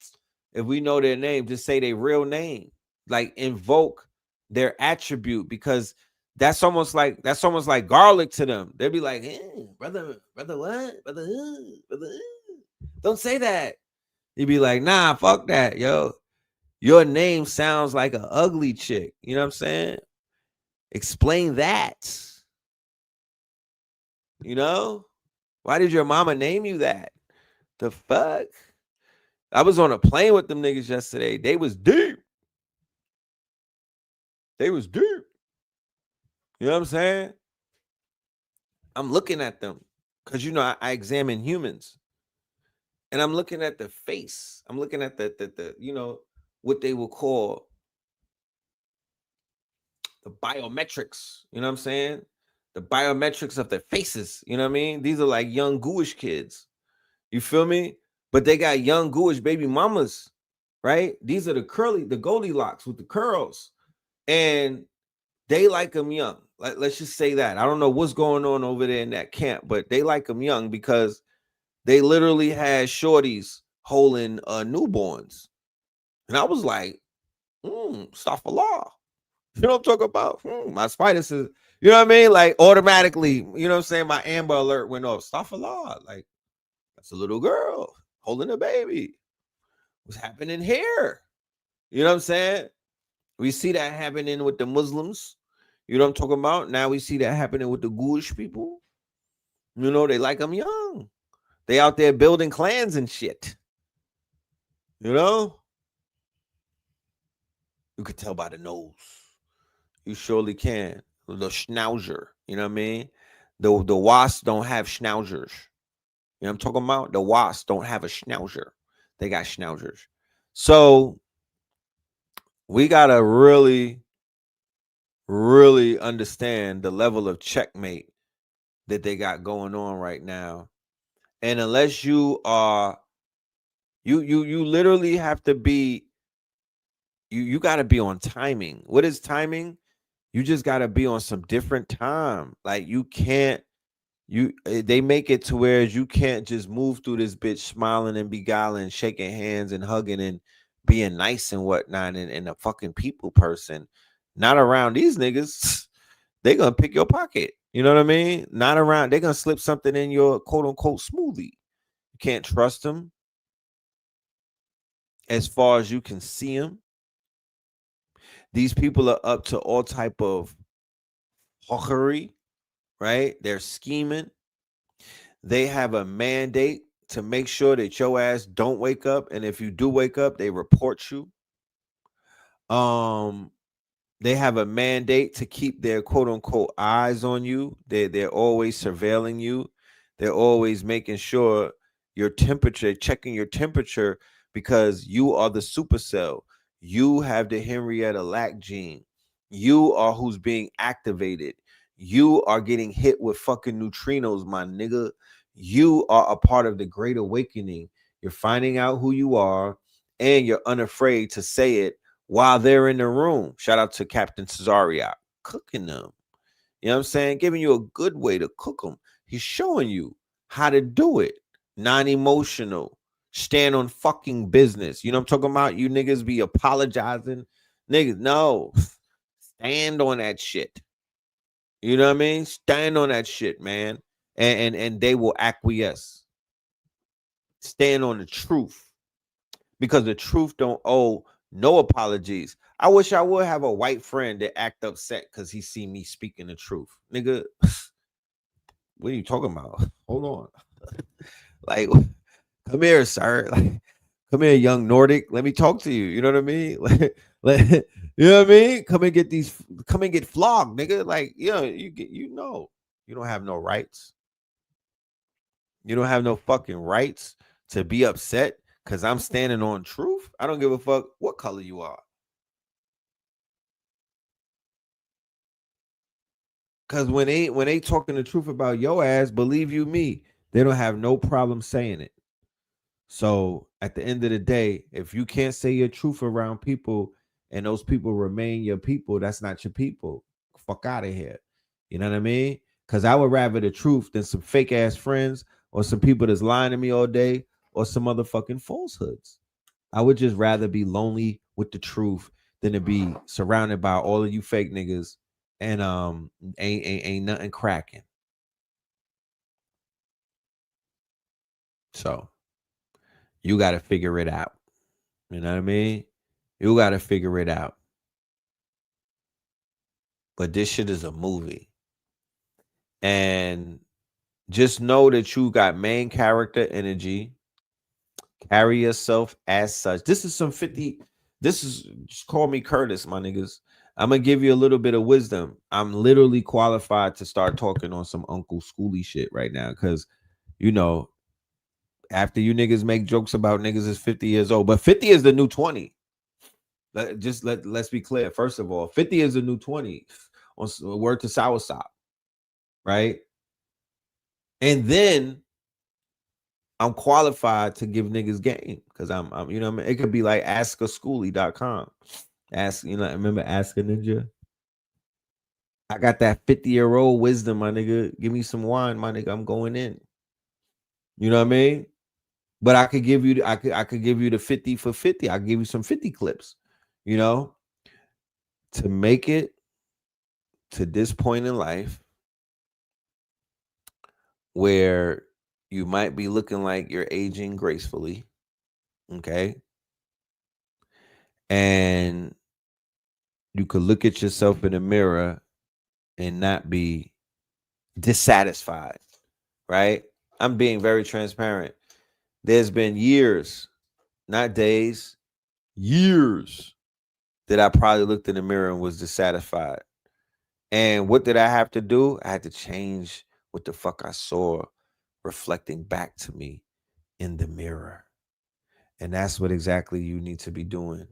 if we know their name, just say their real name. Like invoke their attribute, because that's almost like garlic to them. They'll be like, brother what? Brother who? Brother who? Don't say that. You'd be like, nah, fuck that, yo. Your name sounds like an ugly chick. You know what I'm saying? Explain that. You know? Why did your mama name you that? The fuck? I was on a plane with them niggas yesterday. They was deep. You know what I'm saying? I'm looking at them because, you know, I examine humans. And I'm looking at the face. I'm looking at the you know, what they will call the biometrics. You know what I'm saying? The biometrics of their faces. You know what I mean? These are like young Jewish kids. You feel me? But they got young Jewish baby mamas, right? These are the Goldilocks with the curls. And they like them young. Let's just say that. I don't know what's going on over there in that camp, but they like them young because they literally had shorties holding newborns. And I was like, stuff a law. You know what I'm talking about? My spider says, you know what I mean? Like automatically, you know what I'm saying? My Amber Alert went off. Stuff a law. Like, that's a little girl holding a baby. What's happening here? You know what I'm saying? We see that happening with the Muslims. You know what I'm talking about? Now we see that happening with the Jewish people. You know, they like them young. They out there building clans and shit. You know? You could tell by the nose. You surely can. The schnauzer. You know what I mean? The wasps don't have schnauzers. You know what I'm talking about? The wasps don't have a schnauzer. They got schnauzers. So we gotta really understand the level of checkmate that they got going on right now. And unless you are you literally have to be you got to be on timing. What is timing? You just got to be on some different time. Like you can't they make it to where you can't just move through this bitch smiling and beguiling, shaking hands and hugging and being nice and whatnot and a fucking people person. Not around these niggas. They gonna pick your pocket. You know what I mean? Not around. They're gonna slip something in your quote unquote smoothie. You can't trust them as far as you can see them. These people are up to all type of fuckery, right? They're scheming. They have a mandate to make sure that your ass don't wake up, and if you do wake up, they report you. They have a mandate to keep their quote unquote eyes on you. They're always surveilling you. They're always making sure your temperature, checking your temperature, because you are the supercell. You have the Henrietta Lack gene. You are who's being activated. You are getting hit with fucking neutrinos, my nigga. You are a part of the great awakening. You're finding out who you are, and you're unafraid to say it while they're in the room. Shout out to Captain Cesario, cooking them. You know what I'm saying? Giving you a good way to cook them. He's showing you how to do it. Non-emotional. Stand on fucking business. You know what I'm talking about? You niggas be apologizing. Niggas, no. Stand on that shit. You know what I mean? Stand on that shit, man. And they will acquiesce. Stand on the truth. Because the truth don't owe no apologies. I wish I would have a white friend that act upset because he see me speaking the truth. Nigga, what are you talking about? Hold on. Like, come here, sir. Like, come here, young Nordic. Let me talk to you. You know what I mean? You know what I mean? Come and get flogged, nigga. Like, you know, you don't have no rights. You don't have no fucking rights to be upset because I'm standing on truth. I don't give a fuck what color you are. Because when they talking the truth about your ass, believe you me, they don't have no problem saying it. So at the end of the day, if you can't say your truth around people and those people remain your people, that's not your people. Fuck out of here. You know what I mean? Because I would rather the truth than some fake ass friends or some people that's lying to me all day or some motherfucking falsehoods. I would just rather be lonely with the truth than to be surrounded by all of you fake niggas and ain't nothing cracking. So you got to figure it out. You know what I mean? You got to figure it out. But this shit is a movie. And just know that you got main character energy. Carry yourself as such. This is some 50. This is, just call me Curtis, my niggas. I'm gonna give you a little bit of wisdom. I'm literally qualified to start talking on some Uncle Schooly shit right now. Cause after you niggas make jokes about niggas is 50 years old, but 50 is the new 20. Let's be clear. First of all, 50 is the new 20 on word to soursop, right? And then I'm qualified to give niggas game because I'm you know what I mean? It could be like askaschooly.com. Remember Ask a Ninja? I got that 50-year-old wisdom, my nigga. Give me some wine, my nigga. I'm going in. You know what I mean? But I could give you I could give you the 50 for 50. I give you some 50 clips, you know, to make it to this point in life where you might be looking like you're aging gracefully. Okay. And you could look at yourself in the mirror and not be dissatisfied, right? I'm being very transparent. There's been years, not days, years that I probably looked in the mirror and was dissatisfied. And what did I have to do? I had to change what the fuck I saw reflecting back to me in the mirror. And that's what exactly you need to be doing.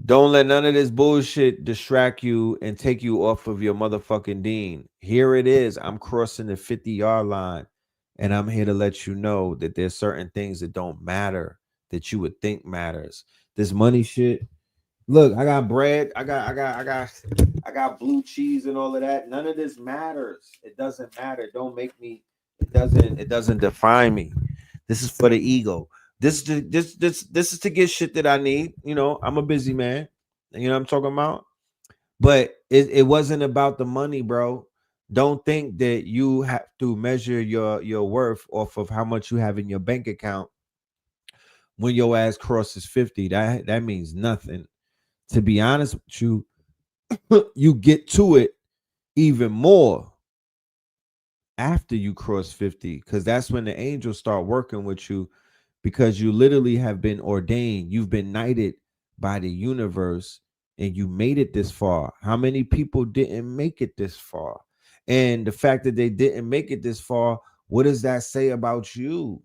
Don't let none of this bullshit distract you and take you off of your motherfucking dean. Here it is. I'm crossing the 50-yard line. And I'm here to let you know that there's certain things that don't matter that you would think matters. This money shit. Look, I got bread. I got blue cheese and all of that. None of this matters. It doesn't matter. Don't make me. It doesn't define me. This is for the ego. This is to get shit that I need. You know, I'm a busy man. You know what I'm talking about? But it wasn't about the money, bro. Don't think that you have to measure your worth off of how much you have in your bank account when your ass crosses 50. That means nothing. To be honest with you, you get to it even more after you cross 50, because that's when the angels start working with you, because you literally have been ordained. You've been knighted by the universe and you made it this far. How many people didn't make it this far? And the fact that they didn't make it this far, what does that say about you?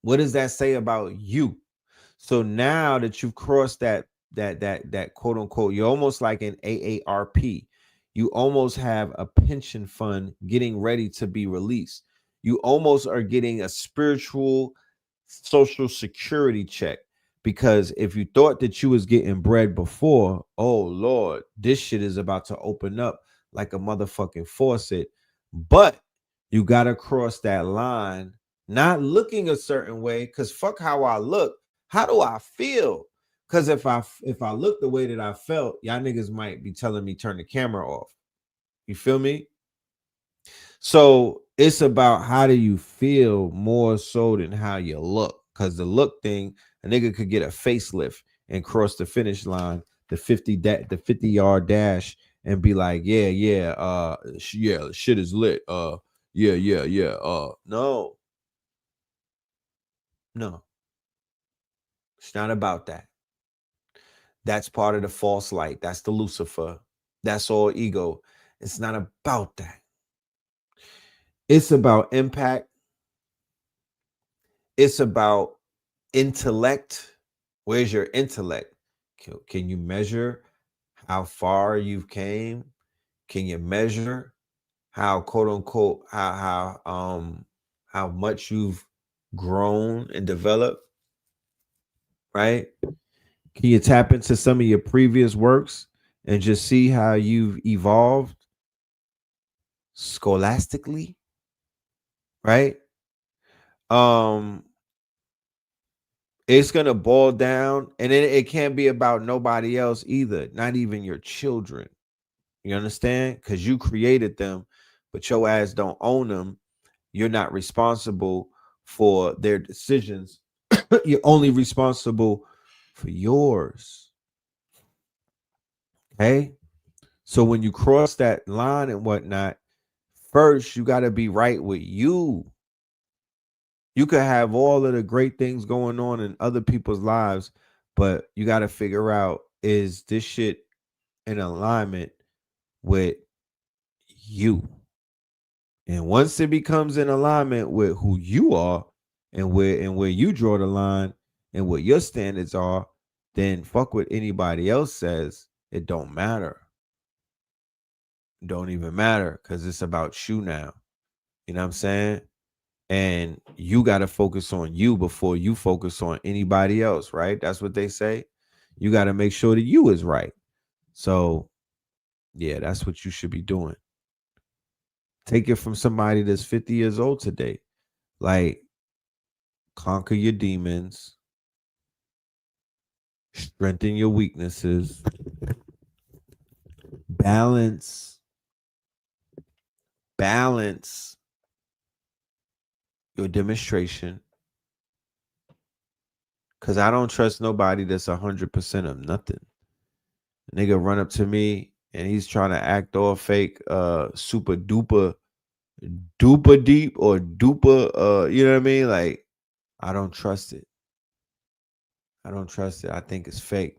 What does that say about you? So now that you've crossed that quote unquote, you're almost like an AARP. You almost have a pension fund getting ready to be released. You almost are getting a spiritual social security check, because if you thought that you was getting bread before, oh Lord, this shit is about to open up like a motherfucking faucet. But you got to cross that line, not looking a certain way, because fuck how I look. How do I feel? Because if I look the way that I felt, y'all niggas might be telling me turn the camera off. You feel me? So it's about how do you feel more so than how you look. Because the look thing, a nigga could get a facelift and cross the finish line, the 50-yard dash, and be like, yeah, shit is lit. Yeah. No, it's not about that. That's part of the false light. That's the Lucifer. That's all ego. It's not about that. It's about impact. It's about intellect. Where's your intellect? Can you measure how far you've came? Can you measure how quote unquote how much you've grown and developed? Right? Can you tap into some of your previous works and just see how you've evolved scholastically? Right? It's gonna boil down, and it can't be about nobody else either, not even your children. You understand? Because you created them, but your ass don't own them. You're not responsible for their decisions. You're only responsible for yours. Okay. So when you cross that line and whatnot, first you got to be right with you. You could have all of the great things going on in other people's lives, but you got to figure out, is this shit in alignment with you? And once it becomes in alignment with who you are and where you draw the line and what your standards are, then fuck what anybody else says. It don't matter. Don't even matter, because it's about you now. You know what I'm saying? And you got to focus on you before you focus on anybody else, right? That's what they say. You got to make sure that you is right. So, yeah, that's what you should be doing. Take it from somebody that's 50 years old today. Like, conquer your demons, strengthen your weaknesses, balance your demonstration. Because I don't trust nobody that's 100% of nothing. A nigga run up to me and he's trying to act all fake, super duper duper deep or duper, you know what I mean? Like, I don't trust it. I don't trust it. I think it's fake.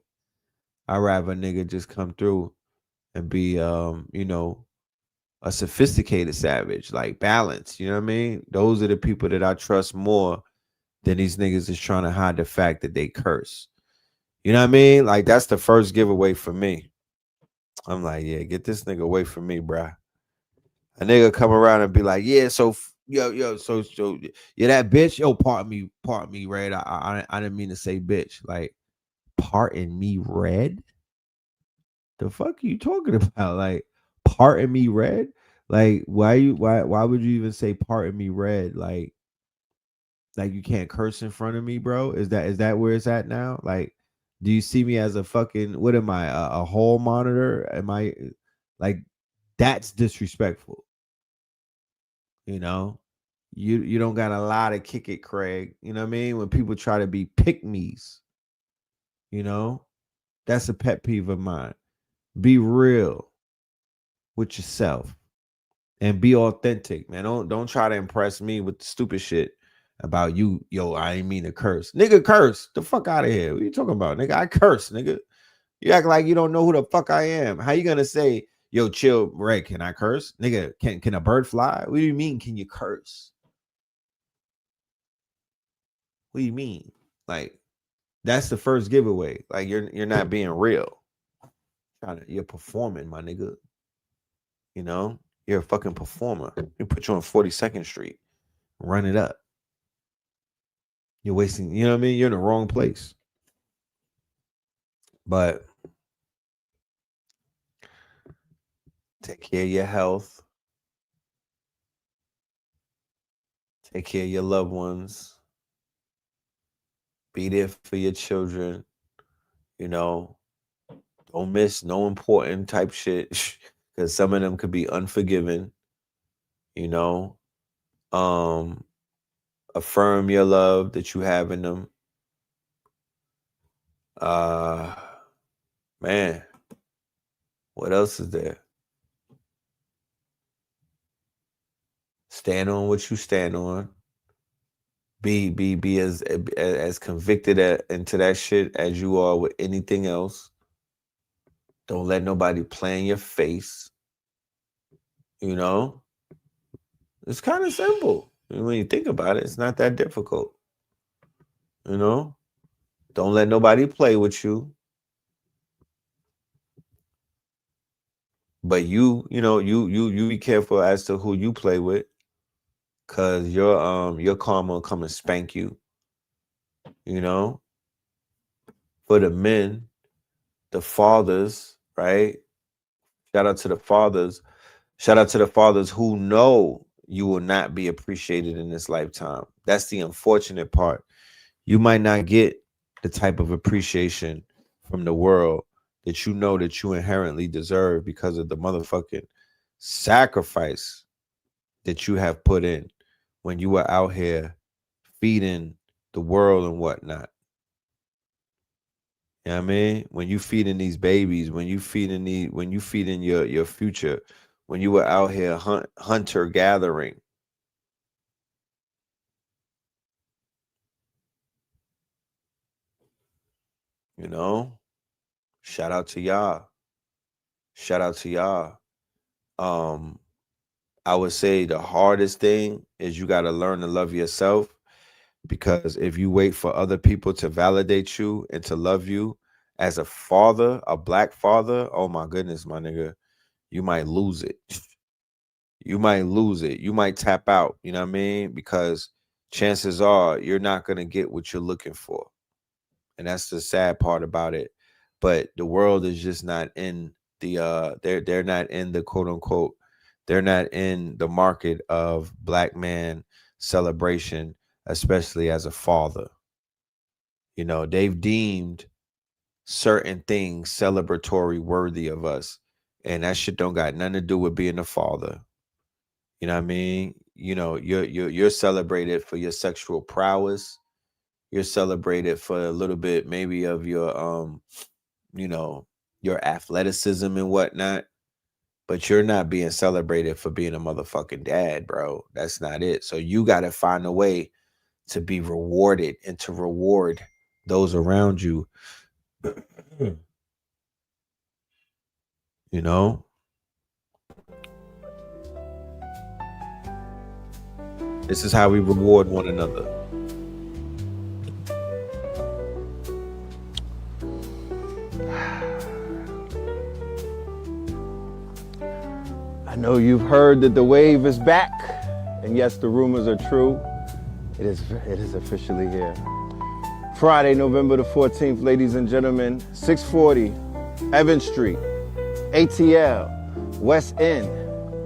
I'd rather a nigga just come through and be, you know, a sophisticated savage, like balanced. You know what I mean? Those are the people that I trust more than these niggas is trying to hide the fact that they curse. You know what I mean? Like, that's the first giveaway for me. I'm like, yeah, get this nigga away from me, bruh. A nigga come around and be like, yeah, so so yeah, that bitch, yo, pardon me, Red. I didn't mean to say bitch. Like, pardon me, Red. The fuck are you talking about? Like, pardon me, Red. Like, why would you even say pardon me, Red? Like you can't curse in front of me, bro. Is that where it's at now? Like, do you see me as a fucking, what am I, a hall monitor? Am I like, that's disrespectful? You know, you don't got a lot to kick it, Craig. You know what I mean? When people try to be pick me's, you know, that's a pet peeve of mine. Be real with yourself and be authentic, man. Don't try to impress me with the stupid shit about you. Yo, I ain't mean to curse. Nigga, curse. The fuck out of here. What you talking about? Nigga, I curse, nigga. You act like you don't know who the fuck I am. How you gonna say, yo, chill, Ray, can I curse? Nigga, can a bird fly? What do you mean, can you curse? What do you mean? Like, that's the first giveaway. Like, you're not being real. You're performing, my nigga. You know, you're a fucking performer. You put you on 42nd Street, run it up. You're wasting, you know what I mean? You're in the wrong place. But take care of your health. Take care of your loved ones. Be there for your children. You know, don't miss no important type shit because some of them could be unforgiving. You know, affirm your love that you have in them. Man, what else is there? Stand on what you stand on. Be as convicted into that shit as you are with anything else. Don't let nobody play in your face. You know, it's kind of simple. When you think about it, it's not that difficult. You know, don't let nobody play with you. But you know, you be careful as to who you play with, cause your karma will come and spank you. You know, for the men, the fathers, right? Shout out to the fathers. Shout out to the fathers who know you will not be appreciated in this lifetime. That's the unfortunate part. You might not get the type of appreciation from the world that you know that you inherently deserve because of the motherfucking sacrifice that you have put in when you were out here feeding the world and whatnot. You know what I mean? When you feeding these babies, when you feeding your future, when you were out here hunter gathering. You know? Shout out to y'all. Shout out to y'all. I would say the hardest thing is you got to learn to love yourself, because if you wait for other people to validate you and to love you as a father, a black father, oh my goodness, my nigga, you might lose it. You might lose it. You might tap out, you know what I mean? Because chances are you're not going to get what you're looking for. And that's the sad part about it. But the world is just not in the they're not in the quote unquote, they're not in the market of black man celebration, especially as a father. You know, they've deemed certain things celebratory worthy of us. And that shit don't got nothing to do with being a father. You know what I mean? You know, you're celebrated for your sexual prowess. You're celebrated for a little bit maybe of your you know, your athleticism and whatnot. but you're not being celebrated for being a motherfucking dad, bro. That's not it. So you got to find a way to be rewarded and to reward those around you. You know? This is how we reward one another. I know you've heard that the wave is back, and yes, the rumors are true. It is officially here. Friday, November the 14th, ladies and gentlemen, 640 Evans Street, ATL, West End,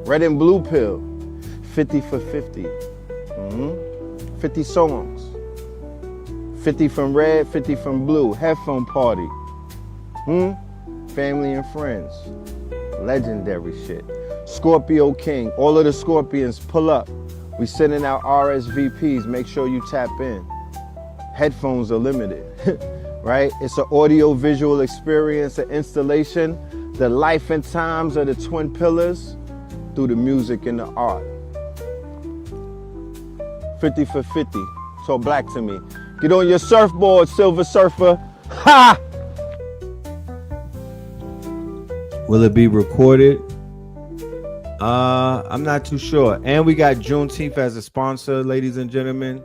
Red and Blue Pill, 50 for 50. 50 songs. 50 from red, 50 from blue. Headphone party. Family and friends. Legendary shit. Scorpio King. All of the Scorpions, pull up. We sending out RSVPs. Make sure you tap in. Headphones are limited, right? It's an audio visual experience, an installation, the life and times of the twin pillars through the music and the art. 50 for 50. Talk black to me. Get on your surfboard, Silver Surfer. Ha! Will it be recorded? I'm not too sure. And we got Juneteenth as a sponsor, ladies and gentlemen.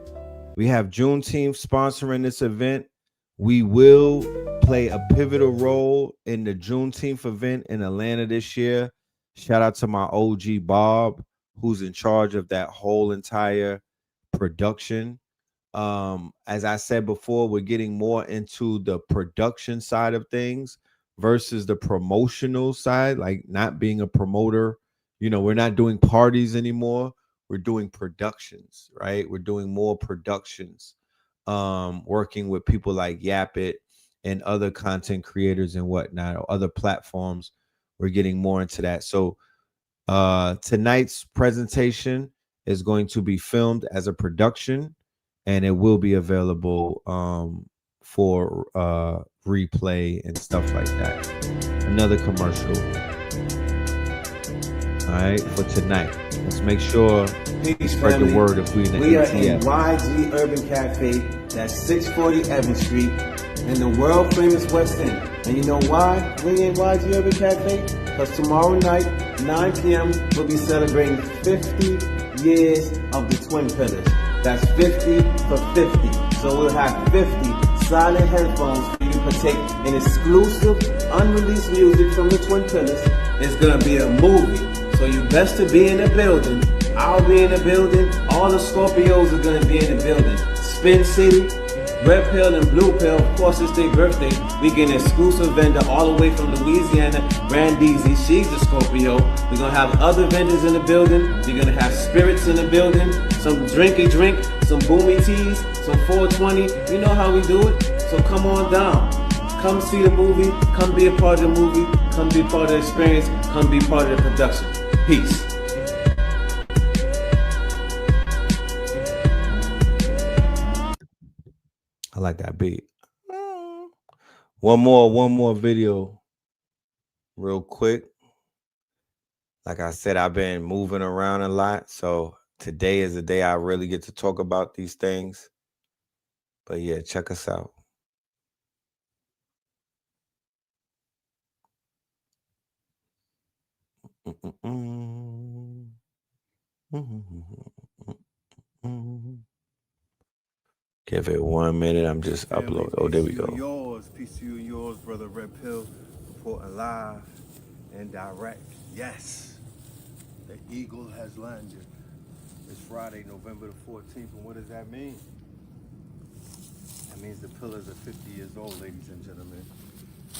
We have Juneteenth sponsoring this event. We will play a pivotal role in the Juneteenth event in Atlanta this year. Shout out to my OG Bob, who's in charge of that whole entire production. As I said before, we're getting more into the production side of things versus the promotional side, like not being a promoter. You know, we're not doing parties anymore. We're doing productions, right? We're doing more productions, working with people like Yap It and other content creators and whatnot, or other platforms. We're getting more into that. So tonight's presentation is going to be filmed as a production, and it will be available for replay and stuff like that. Another commercial. All right, for tonight. Let's make sure Peace, spread family. the word if we in the We are ATL. in YG Urban Cafe, that's 640 Evans Street, in the world famous West End. And you know why we in YG Urban Cafe? Because tomorrow night, 9 p.m., we'll be celebrating 50 years of the Twin Pillars. That's 50 for 50. So we'll have 50 silent headphones for you to partake in exclusive, unreleased music from the Twin Pillars. It's gonna be a movie. So you best to be in the building. I'll be in the building. All the Scorpios are gonna be in the building. Spin City, Red Pill and Blue Pill, of course it's their birthday. We get an exclusive vendor all the way from Louisiana, Brandeezy, she's a Scorpio. We're gonna have other vendors in the building. We're gonna have spirits in the building, some drinky drink, some boomy teas, some 420. You know how we do it. So come on down. Come see the movie, come be a part of the movie, come be part of the experience, come be part of the production. Peace. I like that beat. One more video real quick. Like I said, I've been moving around a lot, so today is the day I really get to talk about these things. But yeah, check us out. Give it 1 minute. I'm just uploading. Oh, there we go. Peace to you and yours, brother Red Pill, reporting live and direct. Yes, the eagle has landed. It's Friday, November the 14th, and what does that mean? That means the pillars are 50 years old, ladies and gentlemen.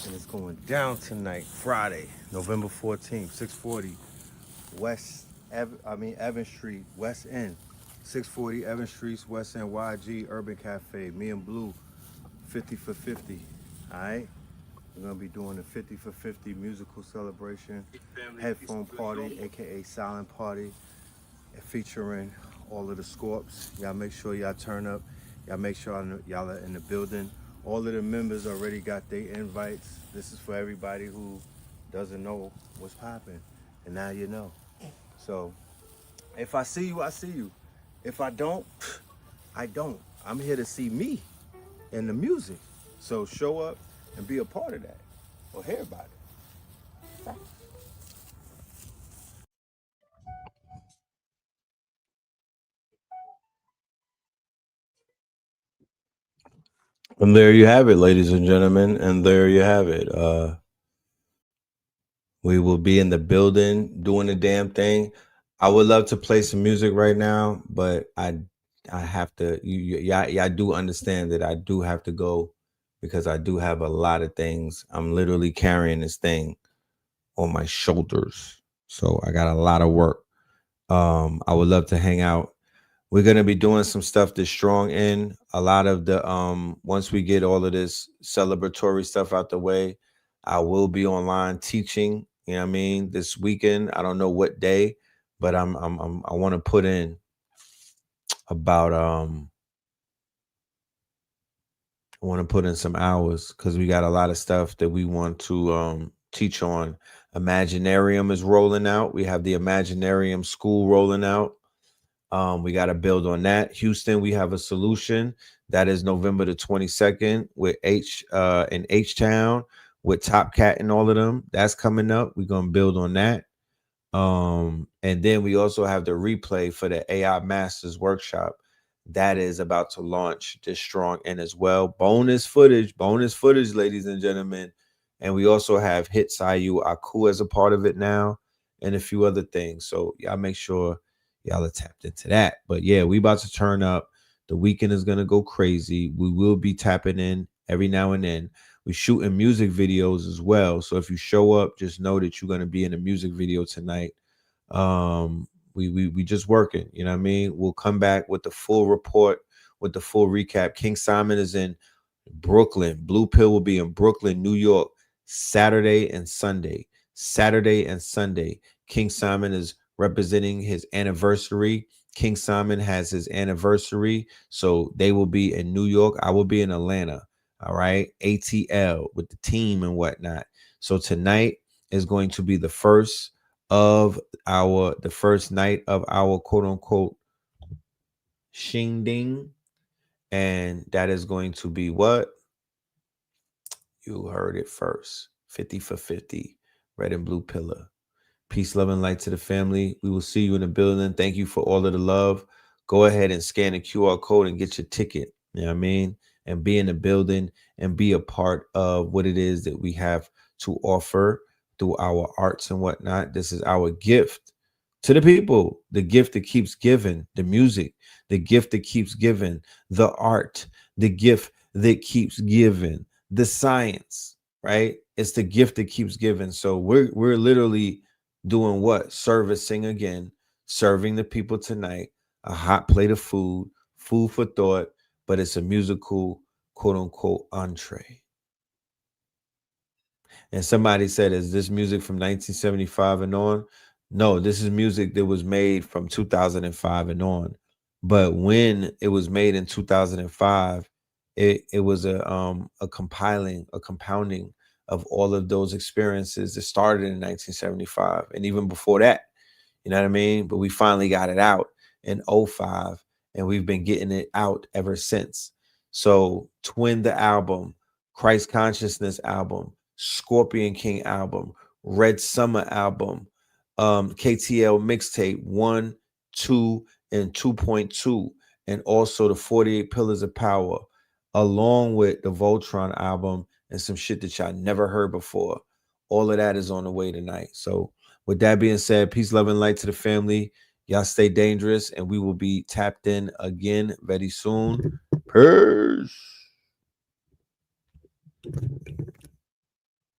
And it's going down tonight, Friday, November 14th, 640 Evans Street, West End. 640 Evans Street, West End, YG Urban Cafe. Me and Blue, 50 for 50. All right? We're going to be doing a 50 for 50 musical celebration, headphone party, aka silent party, featuring all of the Scorps. Y'all make sure y'all turn up. Y'all make sure y'all are in the building. All of the members already got their invites. This is for everybody who doesn't know what's popping. And now you know. So if I see you, I see you. If I don't, I don't. I'm here to see me and the music. So show up and be a part of that or hear about it. And there you have it, ladies and gentlemen. And there you have it. We will be in the building doing the damn thing. I would love to play some music right now, but I have to. Yeah, I do understand that I do have to go because I do have a lot of things. I'm literally carrying this thing on my shoulders, so I got a lot of work. I would love to hang out. We're gonna be doing some stuff that's strong in a lot of the once we get all of this celebratory stuff out the way, I will be online teaching, you know what I mean, this weekend. I don't know what day, but I want to put in about I want to put in some hours because we got a lot of stuff that we want to teach on. Imaginarium is rolling out. We have the Imaginarium school rolling out. We got to build on that. Houston, we have a solution that is November the 22nd with in H Town with Top Cat and all of them. That's coming up. We're gonna build on that. And then we also have the replay for the AI Masters workshop that is about to launch this strong in as well. Bonus footage, ladies and gentlemen. And we also have Hit Sayu Aku as a part of it now, and a few other things. So y'all make sure y'all are tapped into that. But yeah, we about to turn up. The weekend is gonna go crazy. We will be tapping in every now and then. We're shooting music videos as well. So if you show up, just know that you're gonna be in a music video tonight. We just working, you know what I mean? We'll come back with the full report, with the full recap. King Simon is in Brooklyn. Blue Pill will be in Brooklyn, New York, Saturday and Sunday. Saturday and Sunday. King Simon is representing his anniversary. King Simon has his anniversary, so they will be in New York. I will be in Atlanta. All right, ATL with the team and whatnot. So tonight is going to be the first night of our quote unquote shingding, and that is going to be what you heard it first. 50 for 50, red and blue pillar. Peace, love, and light to the family. We will see you in the building. Thank you for all of the love. Go ahead and scan the QR code and get your ticket. You know what I mean? And be in the building and be a part of what it is that we have to offer through our arts and whatnot. This is our gift to the people, the gift that keeps giving, the music, the gift that keeps giving, the art, the gift that keeps giving, the science, right? It's the gift that keeps giving. So we're literally doing what? Servicing again, serving the people tonight, a hot plate of food, food for thought, but it's a musical, quote unquote, entree. And somebody said, is this music from 1975 and on? No, this is music that was made from 2005 and on. But when it was made in 2005, it was a compounding of all of those experiences that started in 1975 and even before that. You know what I mean? But we finally got it out in '05, and we've been getting it out ever since. So Twin the album, Christ Consciousness album, Scorpion King album, Red Summer album, KTL mixtape 1, 2, and 2.2, and also the 48 Pillars of Power, along with the Voltron album and some shit that y'all never heard before. All of that is on the way tonight. So with that being said, peace, love, and light to the family. Y'all stay dangerous, and we will be tapped in again very soon. Peace.